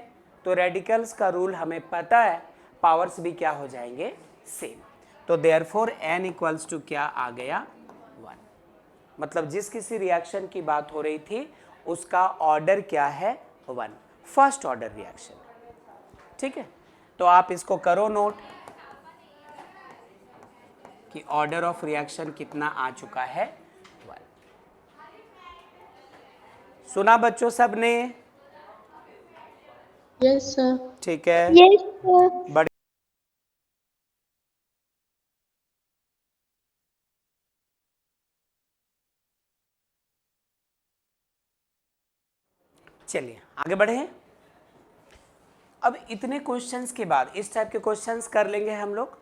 तो रेडिकल्स का रूल हमें पता है, पावर्स भी क्या हो जाएंगे, सेम। तो देयरफॉर n इक्वल्स टू क्या आ गया, 1। मतलब जिस किसी रिएक्शन की बात हो रही थी उसका ऑर्डर क्या है, 1, फर्स्ट ऑर्डर रिएक्शन। ठीक है, तो आप इसको करो नोट कि ऑर्डर ऑफ रिएक्शन कितना आ चुका है, 1। सुना बच्चों सबने? Yes sir. ठीक है, यस सर। बड़े चलिए आगे बढ़े। अब इतने क्वेश्चंस के बाद, इस टाइप के क्वेश्चंस कर लेंगे हम लोग।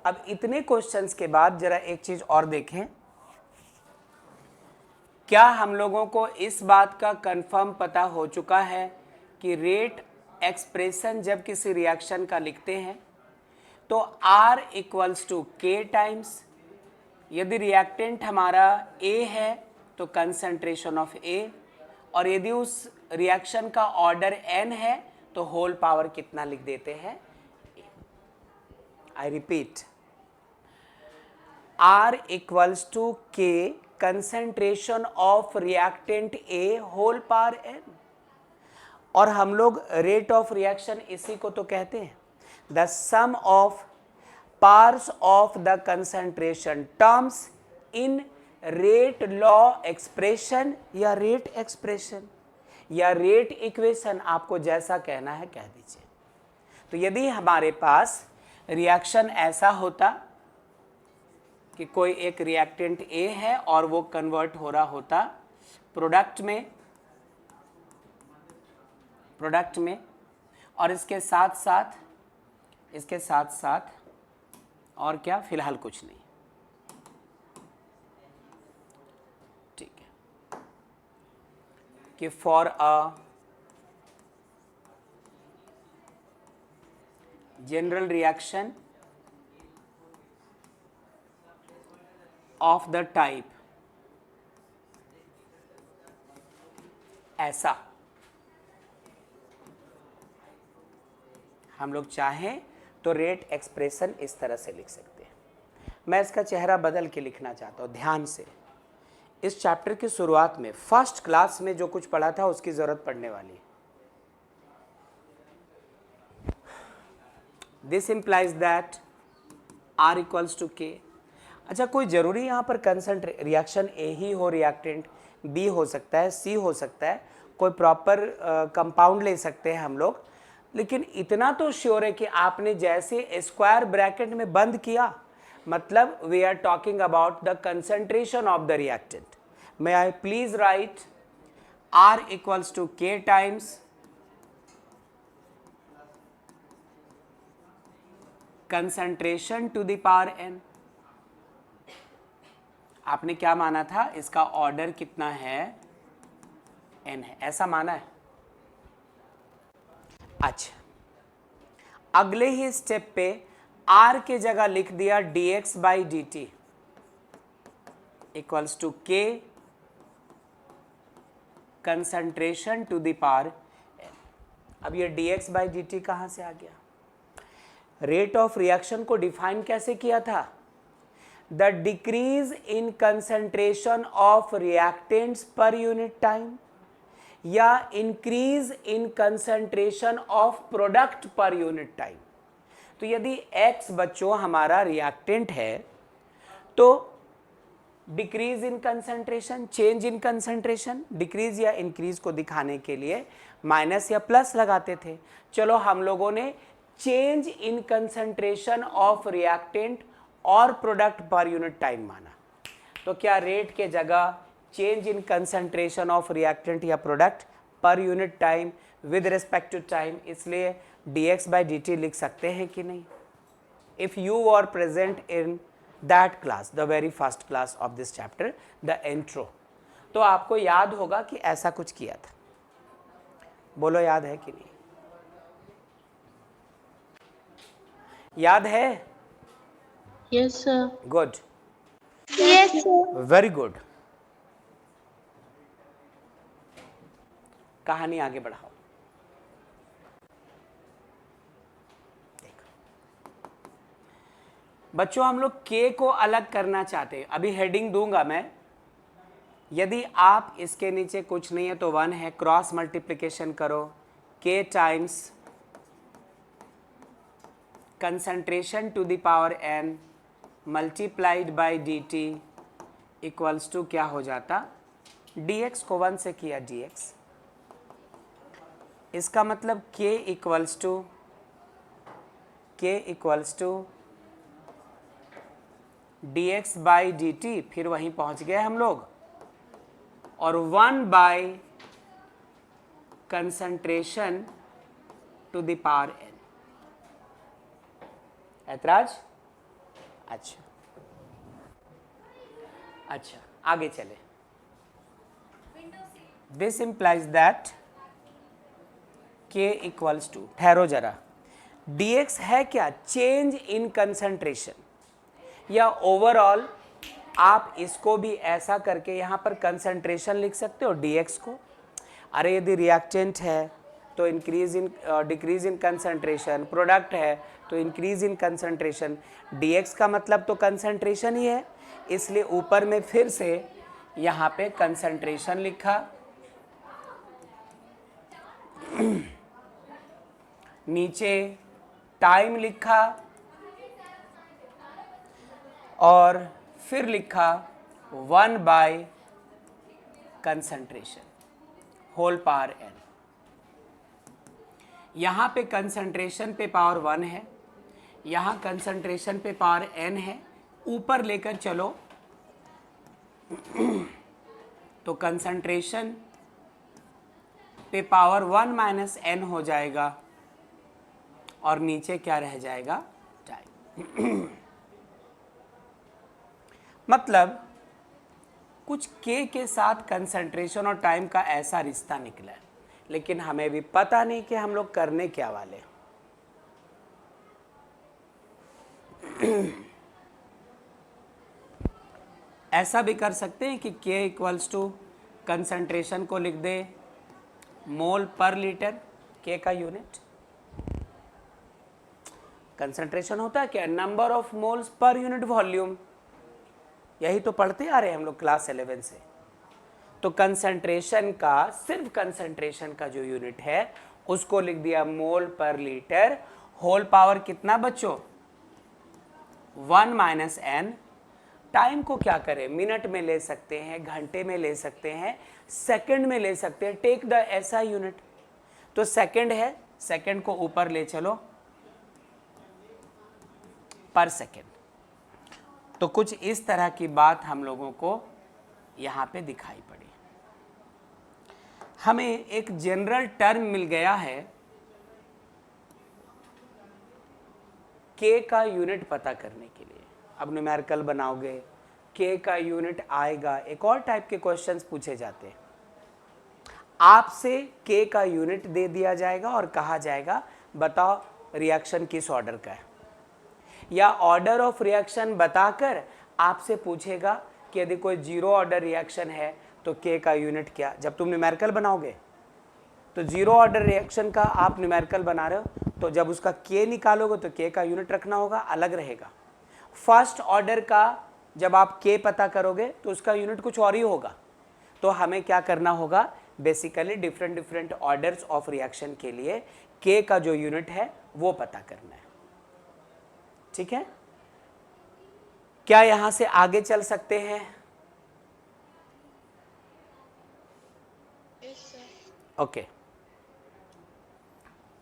अब इतने क्वेश्चंस के बाद जरा एक चीज और देखें, क्या हम लोगों को इस बात का कंफर्म पता हो चुका है कि रेट एक्सप्रेशन जब किसी रिएक्शन का लिखते हैं तो R equals to K times, यदि रिएक्टेंट हमारा A है तो कंसंट्रेशन ऑफ A, और यदि उस रिएक्शन का ऑर्डर n है तो होल पावर कितना लिख देते हैं, I repeat, R equals to K concentration of reactant A whole power n। और हम लोग रेट ऑफ रिएक्शन इसी को तो कहते हैं, the sum of parts of the concentration terms in rate law expression या रेट एक्सप्रेशन या रेट इक्वेशन, आपको जैसा कहना है कह दीजिए। तो यदि हमारे पास रिएक्शन ऐसा होता कि कोई एक रिएक्टेंट A है और वो कन्वर्ट हो रहा होता प्रोडक्ट में, और इसके साथ साथ और क्या, फिलहाल कुछ नहीं, ठीक है, कि for a general reaction of the type ऐसा, हम लोग चाहें तो रेट एक्सप्रेशन इस तरह से लिख सकते हैं। मैं इसका चेहरा बदल के लिखना चाहता हूँ, ध्यान से। इस चैप्टर की शुरुआत में फर्स्ट क्लास में जो कुछ पढ़ा था उसकी ज़रूरत पड़ने वाली है। This implies that R equals to K। अच्छा, कोई ज़रूरी यहाँ पर रिएक्शन A ही हो, रिएक्टेंट B हो सकता है, C हो सकता है, कोई प्रॉपर कंपाउंड ले सकते हैं हम लोग, लेकिन इतना तो श्योर है कि आपने जैसे स्क्वायर ब्रैकेट में बंद किया, मतलब we are talking about the concentration of the reactant. May I please write R equals to K times concentration to the power n। आपने क्या माना था, इसका ऑर्डर कितना है, n है, ऐसा माना है। अच्छा, अगले ही स्टेप पे R के जगह लिख दिया dx by D T equals to K concentration to the power n। अब ये dx बाई डी टी कहां से आ गया? रेट ऑफ रिएक्शन को डिफाइन कैसे किया था? The decrease in concentration of reactants per unit time या increase in concentration of product per unit time. तो यदि x बच्चों हमारा रिएक्टेंट है तो decrease in concentration, change in concentration, decrease या इंक्रीज को दिखाने के लिए माइनस या प्लस लगाते थे। चलो, हम लोगों ने change in concentration of reactant और प्रोडक्ट पर यूनिट टाइम माना, तो क्या रेट के जगह change in concentration of reactant या product per unit time with respect to time, इसलिए dx बाई डी टी लिख सकते हैं कि नहीं? If you are present in that class, the very first class of this chapter, the intro, तो आपको याद होगा कि ऐसा कुछ किया था। बोलो, याद है कि नहीं? याद है? Yes sir. Good, Yes, sir. Very good. कहानी आगे बढ़ाओ। देखो बच्चों, हम लोग K को अलग करना चाहते हैं। अभी हेडिंग दूंगा मैं, यदि आप इसके नीचे कुछ नहीं है तो 1 है, क्रॉस मल्टीप्लिकेशन करो, K times concentration to the power n multiplied by D T equals to क्या हो जाता? dx को 1 से किया dx, इसका मतलब k equals to dx by D T, फिर वहीं पहुंच गए हम लोग, और 1 by concentration to the power n। ऐतराज? अच्छा, आगे चले। This implies that K equals to, ठहरो जरा, dx है क्या? चेंज इन कंसंट्रेशन, या ओवरऑल आप इसको भी ऐसा करके यहां पर कंसंट्रेशन लिख सकते हो dx को। अरे यदि रिएक्टेंट है तो increase in decrease in concentration, product है तो इंक्रीज इन कंसंट्रेशन, dx का मतलब तो कंसंट्रेशन ही है, इसलिए ऊपर में फिर से यहाँ पे कंसंट्रेशन लिखा, नीचे टाइम लिखा, और फिर लिखा 1 by concentration whole power n। यहाँ पे कंसंट्रेशन पे पावर 1 है, यहाँ कंसंट्रेशन पे पावर n है, ऊपर लेकर चलो तो कंसंट्रेशन पे पावर 1 माइनस n हो जाएगा, और नीचे क्या रह जाएगा? टाइम। मतलब कुछ K के साथ कंसंट्रेशन और टाइम का ऐसा रिश्ता निकला है, लेकिन हमें भी पता नहीं कि हम लोग करने क्या वाले। ऐसा भी कर सकते हैं कि K इक्वल्स टू कंसंट्रेशन को लिख दे मोल पर लीटर, K का यूनिट। कंसंट्रेशन होता है क्या? Number of moles per unit volume, यही तो पढ़ते आ रहे हैं हम लोग क्लास 11 से। तो कंसंट्रेशन का, सिर्फ कंसंट्रेशन का जो यूनिट है उसको लिख दिया मोल पर लीटर होल पावर कितना बच्चों 1 माइनस एन। टाइम को क्या करें, मिनट में ले सकते हैं, घंटे में ले सकते हैं, सेकंड में ले सकते हैं, टेक द ऐसा यूनिट। तो सेकंड है, सेकंड को ऊपर ले चलो पर सेकंड। तो कुछ इस तरह की बात हम लोगों को यहां पे दिखाई पड़ी। हमें एक जनरल टर्म मिल गया है के का यूनिट पता करने के लिए। अब न्यूमेरिकल बनाओगे, के का यूनिट आएगा। एक और टाइप के क्वेश्चंस पूछे जाते हैं, आपसे के का यूनिट दे दिया जाएगा और कहा जाएगा बताओ रिएक्शन किस ऑर्डर का है, या ऑर्डर ऑफ रिएक्शन बताकर आपसे पूछेगा कि यदि कोई जीरो ऑर्डर रिएक्शन है तो के का यूनिट क्या। जब तुम न्यूमेरिकल बनाओगे तो जीरो ऑर्डर रिएक्शन का आप न्यूमेरिकल बना रहे हो, तो जब उसका के निकालोगे तो के का यूनिट रखना होगा, अलग रहेगा। फर्स्ट ऑर्डर का जब आप के पता करोगे तो उसका यूनिट कुछ और ही होगा। तो हमें क्या करना होगा, basically different different orders of reaction के लिए के का जो यूनिट है वो पता करना है। ठीक है, क्या यहां से आगे चल सकते हैं? ओके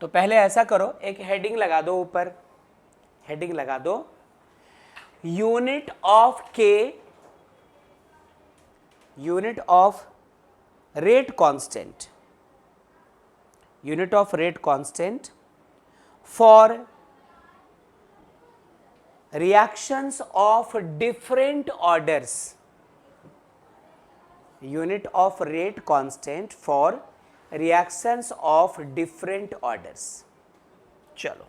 तो पहले ऐसा करो, एक हेडिंग लगा दो, ऊपर हेडिंग लगा दो, यूनिट ऑफ के, unit of rate constant, unit of rate constant for reactions of different orders, unit of rate constant for reactions of different orders। चलो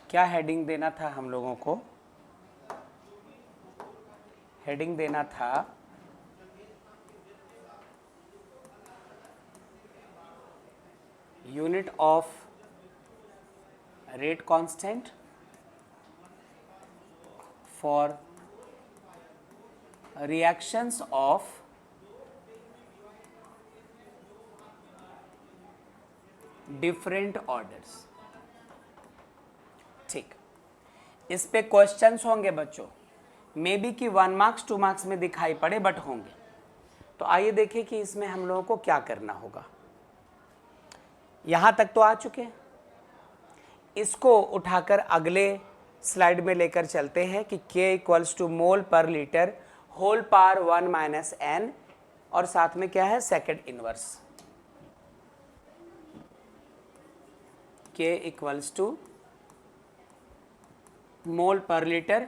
क्या हेडिंग देना था हम लोगों को? हेडिंग देना था unit of rate constant for reactions of different orders. ठीक, इस पे क्वेश्चंस होंगे बच्चों, मे बी कि 1 मार्क्स 2 मार्क्स में दिखाई पड़े, बट होंगे। तो आइए देखें कि इसमें हम लोगों को क्या करना होगा। यहां तक तो आ चुके हैं, इसको उठाकर अगले स्लाइड में लेकर चलते हैं कि K equals to mole per litre whole power 1 minus n, और साथ में क्या है second inverse. K equals to mole per litre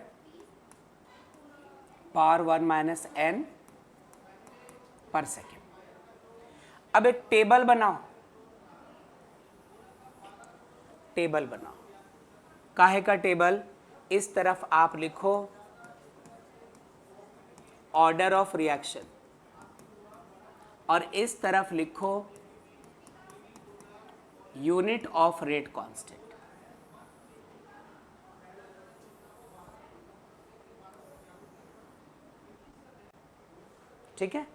power 1 minus n per second. अब एक टेबल बनाओ, टेबल बनाओ। काहे का टेबल? इस तरफ आप लिखो ऑर्डर ऑफ रिएक्शन और इस तरफ लिखो यूनिट ऑफ रेट कांस्टेंट। ठीक है,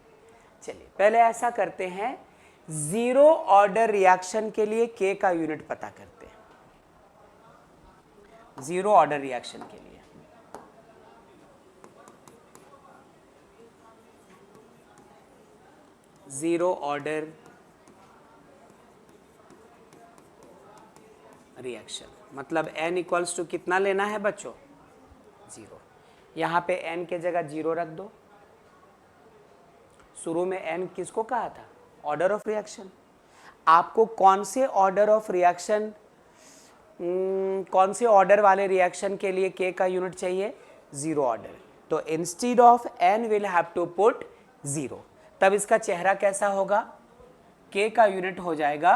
चलिए पहले ऐसा करते हैं, जीरो ऑर्डर रिएक्शन के लिए के का यूनिट पता करते हैं। जीरो ऑर्डर रिएक्शन के लिए जीरो ऑर्डर रिएक्शन मतलब n इक्वल्स टू कितना लेना है बच्चों? 0। यहां पे n के जगह 0 रख दो। शुरू में n किसको कहा था? Order of reaction. आपको कौन से ऑर्डर ऑफ रिएक्शन, कौन से ऑर्डर वाले रिएक्शन के लिए k का यूनिट चाहिए? 0 ऑर्डर। तो instead of n will have to put 0। तब इसका चेहरा कैसा होगा? k का यूनिट हो जाएगा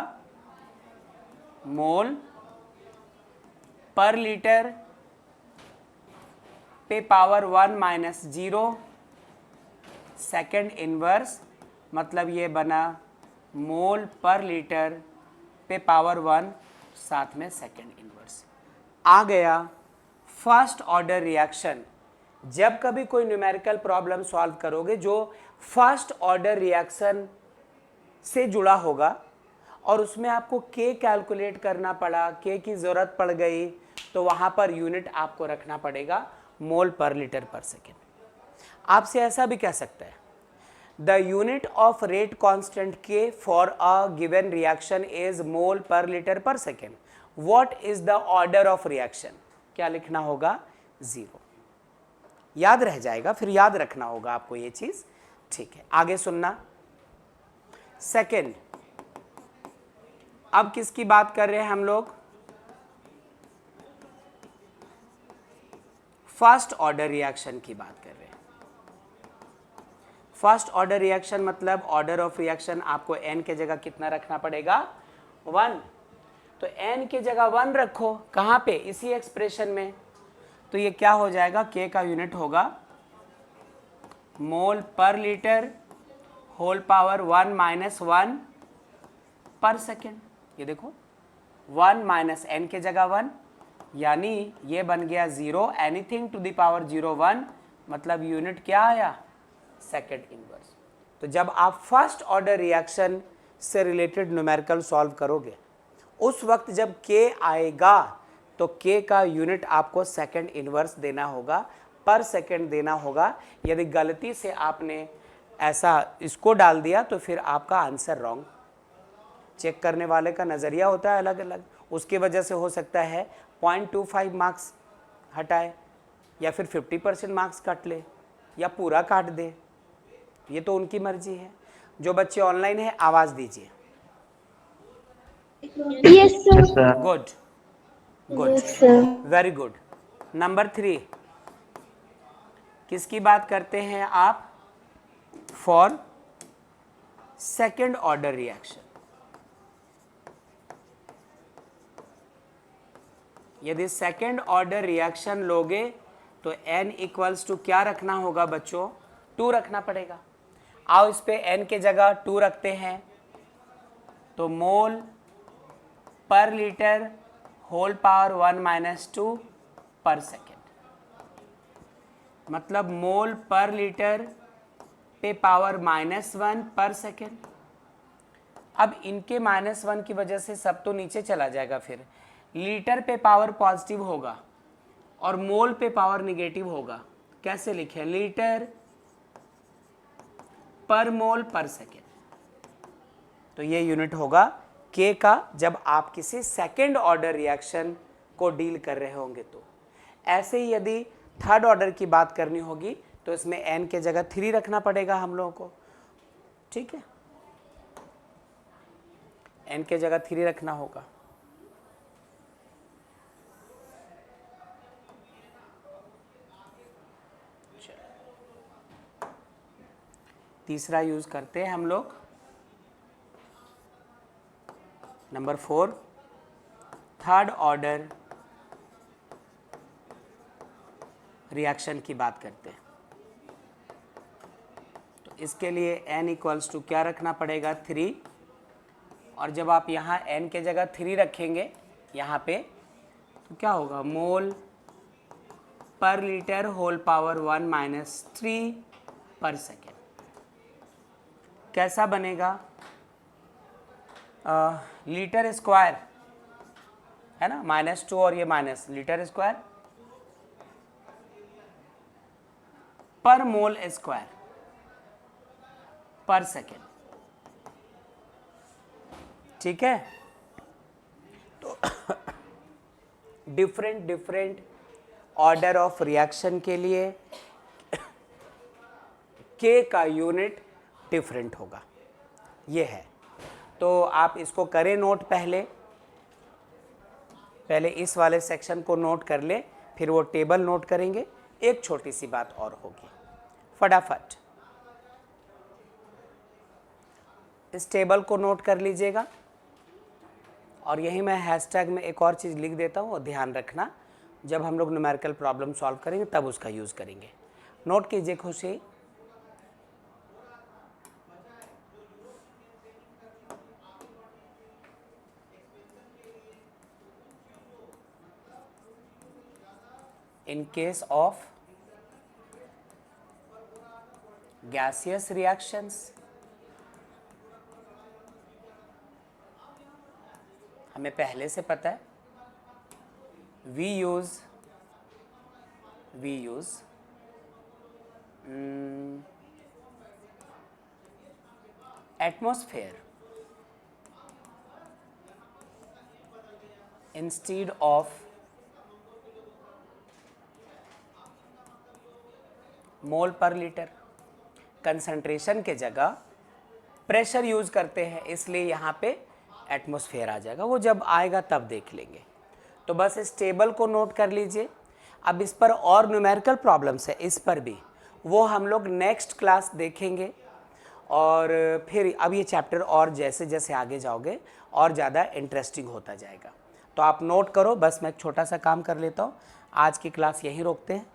मोल पर लीटर पे पावर 1 माइनस 0 सेकेंड इनवर्स, मतलब ये बना मोल पर लीटर पे पावर 1 साथ में सेकेंड इनवर्स। आ गया फर्स्ट ऑर्डर रिएक्शन जब कभी कोई न्यूमेरिकल प्रॉब्लम सॉल्व करोगे जो फर्स्ट ऑर्डर रिएक्शन से जुड़ा होगा और उसमें आपको के कैलकुलेट करना पड़ा, के की ज़रूरत पड़ गई, तो वहाँ पर यूनिट आपको रखना पड़ेगा मोल पर लीटर पर सेकेंड। आपसे ऐसा भी कह सकता है the unit of rate constant के for a given reaction is mole per litre per second. What is the order of reaction? क्या लिखना होगा? 0। याद रह जाएगा, फिर याद रखना होगा आपको ये चीज। ठीक है, आगे सुनना। सेकेंड, अब किसकी बात कर रहे हैं हम लोग? फर्स्ट ऑर्डर रिएक्शन की बात कर रहे हैं। फर्स्ट ऑर्डर रिएक्शन मतलब ऑर्डर ऑफ रिएक्शन आपको n के जगह कितना रखना पड़ेगा? 1। तो n की जगह 1 रखो, कहां पे? इसी एक्सप्रेशन में। तो ये क्या हो जाएगा? k का यूनिट होगा मोल per litre whole power 1 minus 1 पर सेकेंड। ये देखो 1 माइनस n के जगह 1, यानी ये बन गया 0। एनीथिंग टू द पावर 0 1, मतलब यूनिट क्या आया? Second inverse. तो जब आप फर्स्ट ऑर्डर रिएक्शन से रिलेटेड न्यूमेरिकल सॉल्व करोगे, उस वक्त जब k आएगा तो k का यूनिट आपको सेकेंड इनवर्स देना होगा, पर सेकेंड देना होगा। यदि गलती से आपने ऐसा इसको डाल दिया तो फिर आपका आंसर रॉन्ग। चेक करने वाले का नज़रिया होता है अलग अलग, उसकी वजह से हो सकता है 0.25 मार्क्स हटाए, या फिर 50% मार्क्स काट ले, या पूरा काट दे। ये तो उनकी मर्जी है। जो बच्चे ऑनलाइन है आवाज़ दीजिए। Yes, sir. Yes, sir. Good good, Yes, sir. Very good. Number 3 किसकी बात करते हैं आप? For second order reaction. यदि सेकेंड ऑर्डर रिएक्शन लोगे तो n इक्वल्स टू क्या रखना होगा बच्चों? 2 रखना पड़ेगा। आओ इस पे n के जगह 2 रखते हैं, तो मोल per litre whole power 1 minus 2 पर सेकेंड, मतलब मोल पर लीटर पे पावर -1 पर सेकेंड। अब इनके -1 की वजह से सब तो नीचे चला जाएगा, फिर लीटर पे पावर पॉजिटिव होगा और मोल पे पावर निगेटिव होगा। कैसे लिखें? लीटर पर मोल पर सेकेंड। तो ये यूनिट होगा के का, जब आप किसी सेकेंड ऑर्डर रिएक्शन को डील कर रहे होंगे। तो ऐसे ही यदि थर्ड ऑर्डर की बात करनी होगी तो इसमें n के जगह 3 रखना पड़ेगा हम लोगों को। ठीक है, n के जगह 3 रखना होगा। तीसरा यूज करते हैं हम लोग, नंबर 4, थर्ड ऑर्डर रिएक्शन की बात करते हैं। तो इसके लिए n इक्वल्स टू क्या रखना पड़ेगा? 3। और जब आप यहाँ n के जगह 3 रखेंगे यहाँ पे, तो क्या होगा? मोल per litre whole power 1 minus 3 पर सेकेंड। कैसा बनेगा? लीटर स्क्वायर है ना, -2 और ये माइनस, लीटर स्क्वायर पर मोल स्क्वायर पर सेकेंड। ठीक है, तो डिफरेंट ऑर्डर ऑफ रिएक्शन के लिए के का यूनिट डिफरेंट होगा, ये है। तो आप इसको करें नोट, पहले इस वाले सेक्शन को नोट कर ले, फिर वो टेबल नोट करेंगे। एक छोटी सी बात और होगी, फटाफट इस टेबल को नोट कर लीजिएगा। और यही मैं हैशटैग में एक और चीज़ लिख देता हूँ, और ध्यान रखना जब हम लोग न्यूमेरिकल प्रॉब्लम सॉल्व करेंगे तब उसका यूज़ करेंगे। नोट कीजिए खुशी। In case of gaseous reactions, हमें पहले से पता है, we use atmosphere instead of mole per litre. Concentration के जगह प्रेशर यूज करते हैं, इसलिए यहाँ पे एटमॉस्फेयर आ जाएगा, वो जब आएगा तब देख लेंगे। तो बस इस टेबल को नोट कर लीजिए। अब इस पर और न्यूमेरिकल प्रॉब्लम्स है, इस पर भी, वो हम लोग नेक्स्ट क्लास देखेंगे। और फिर अब ये चैप्टर और जैसे जैसे आगे जाओगे और ज़्यादा इंटरेस्टिंग होता जाएगा। तो आप नोट करो, बस मैं एक छोटा सा काम कर लेता हूँ। आज की क्लास यहीं रोकते हैं।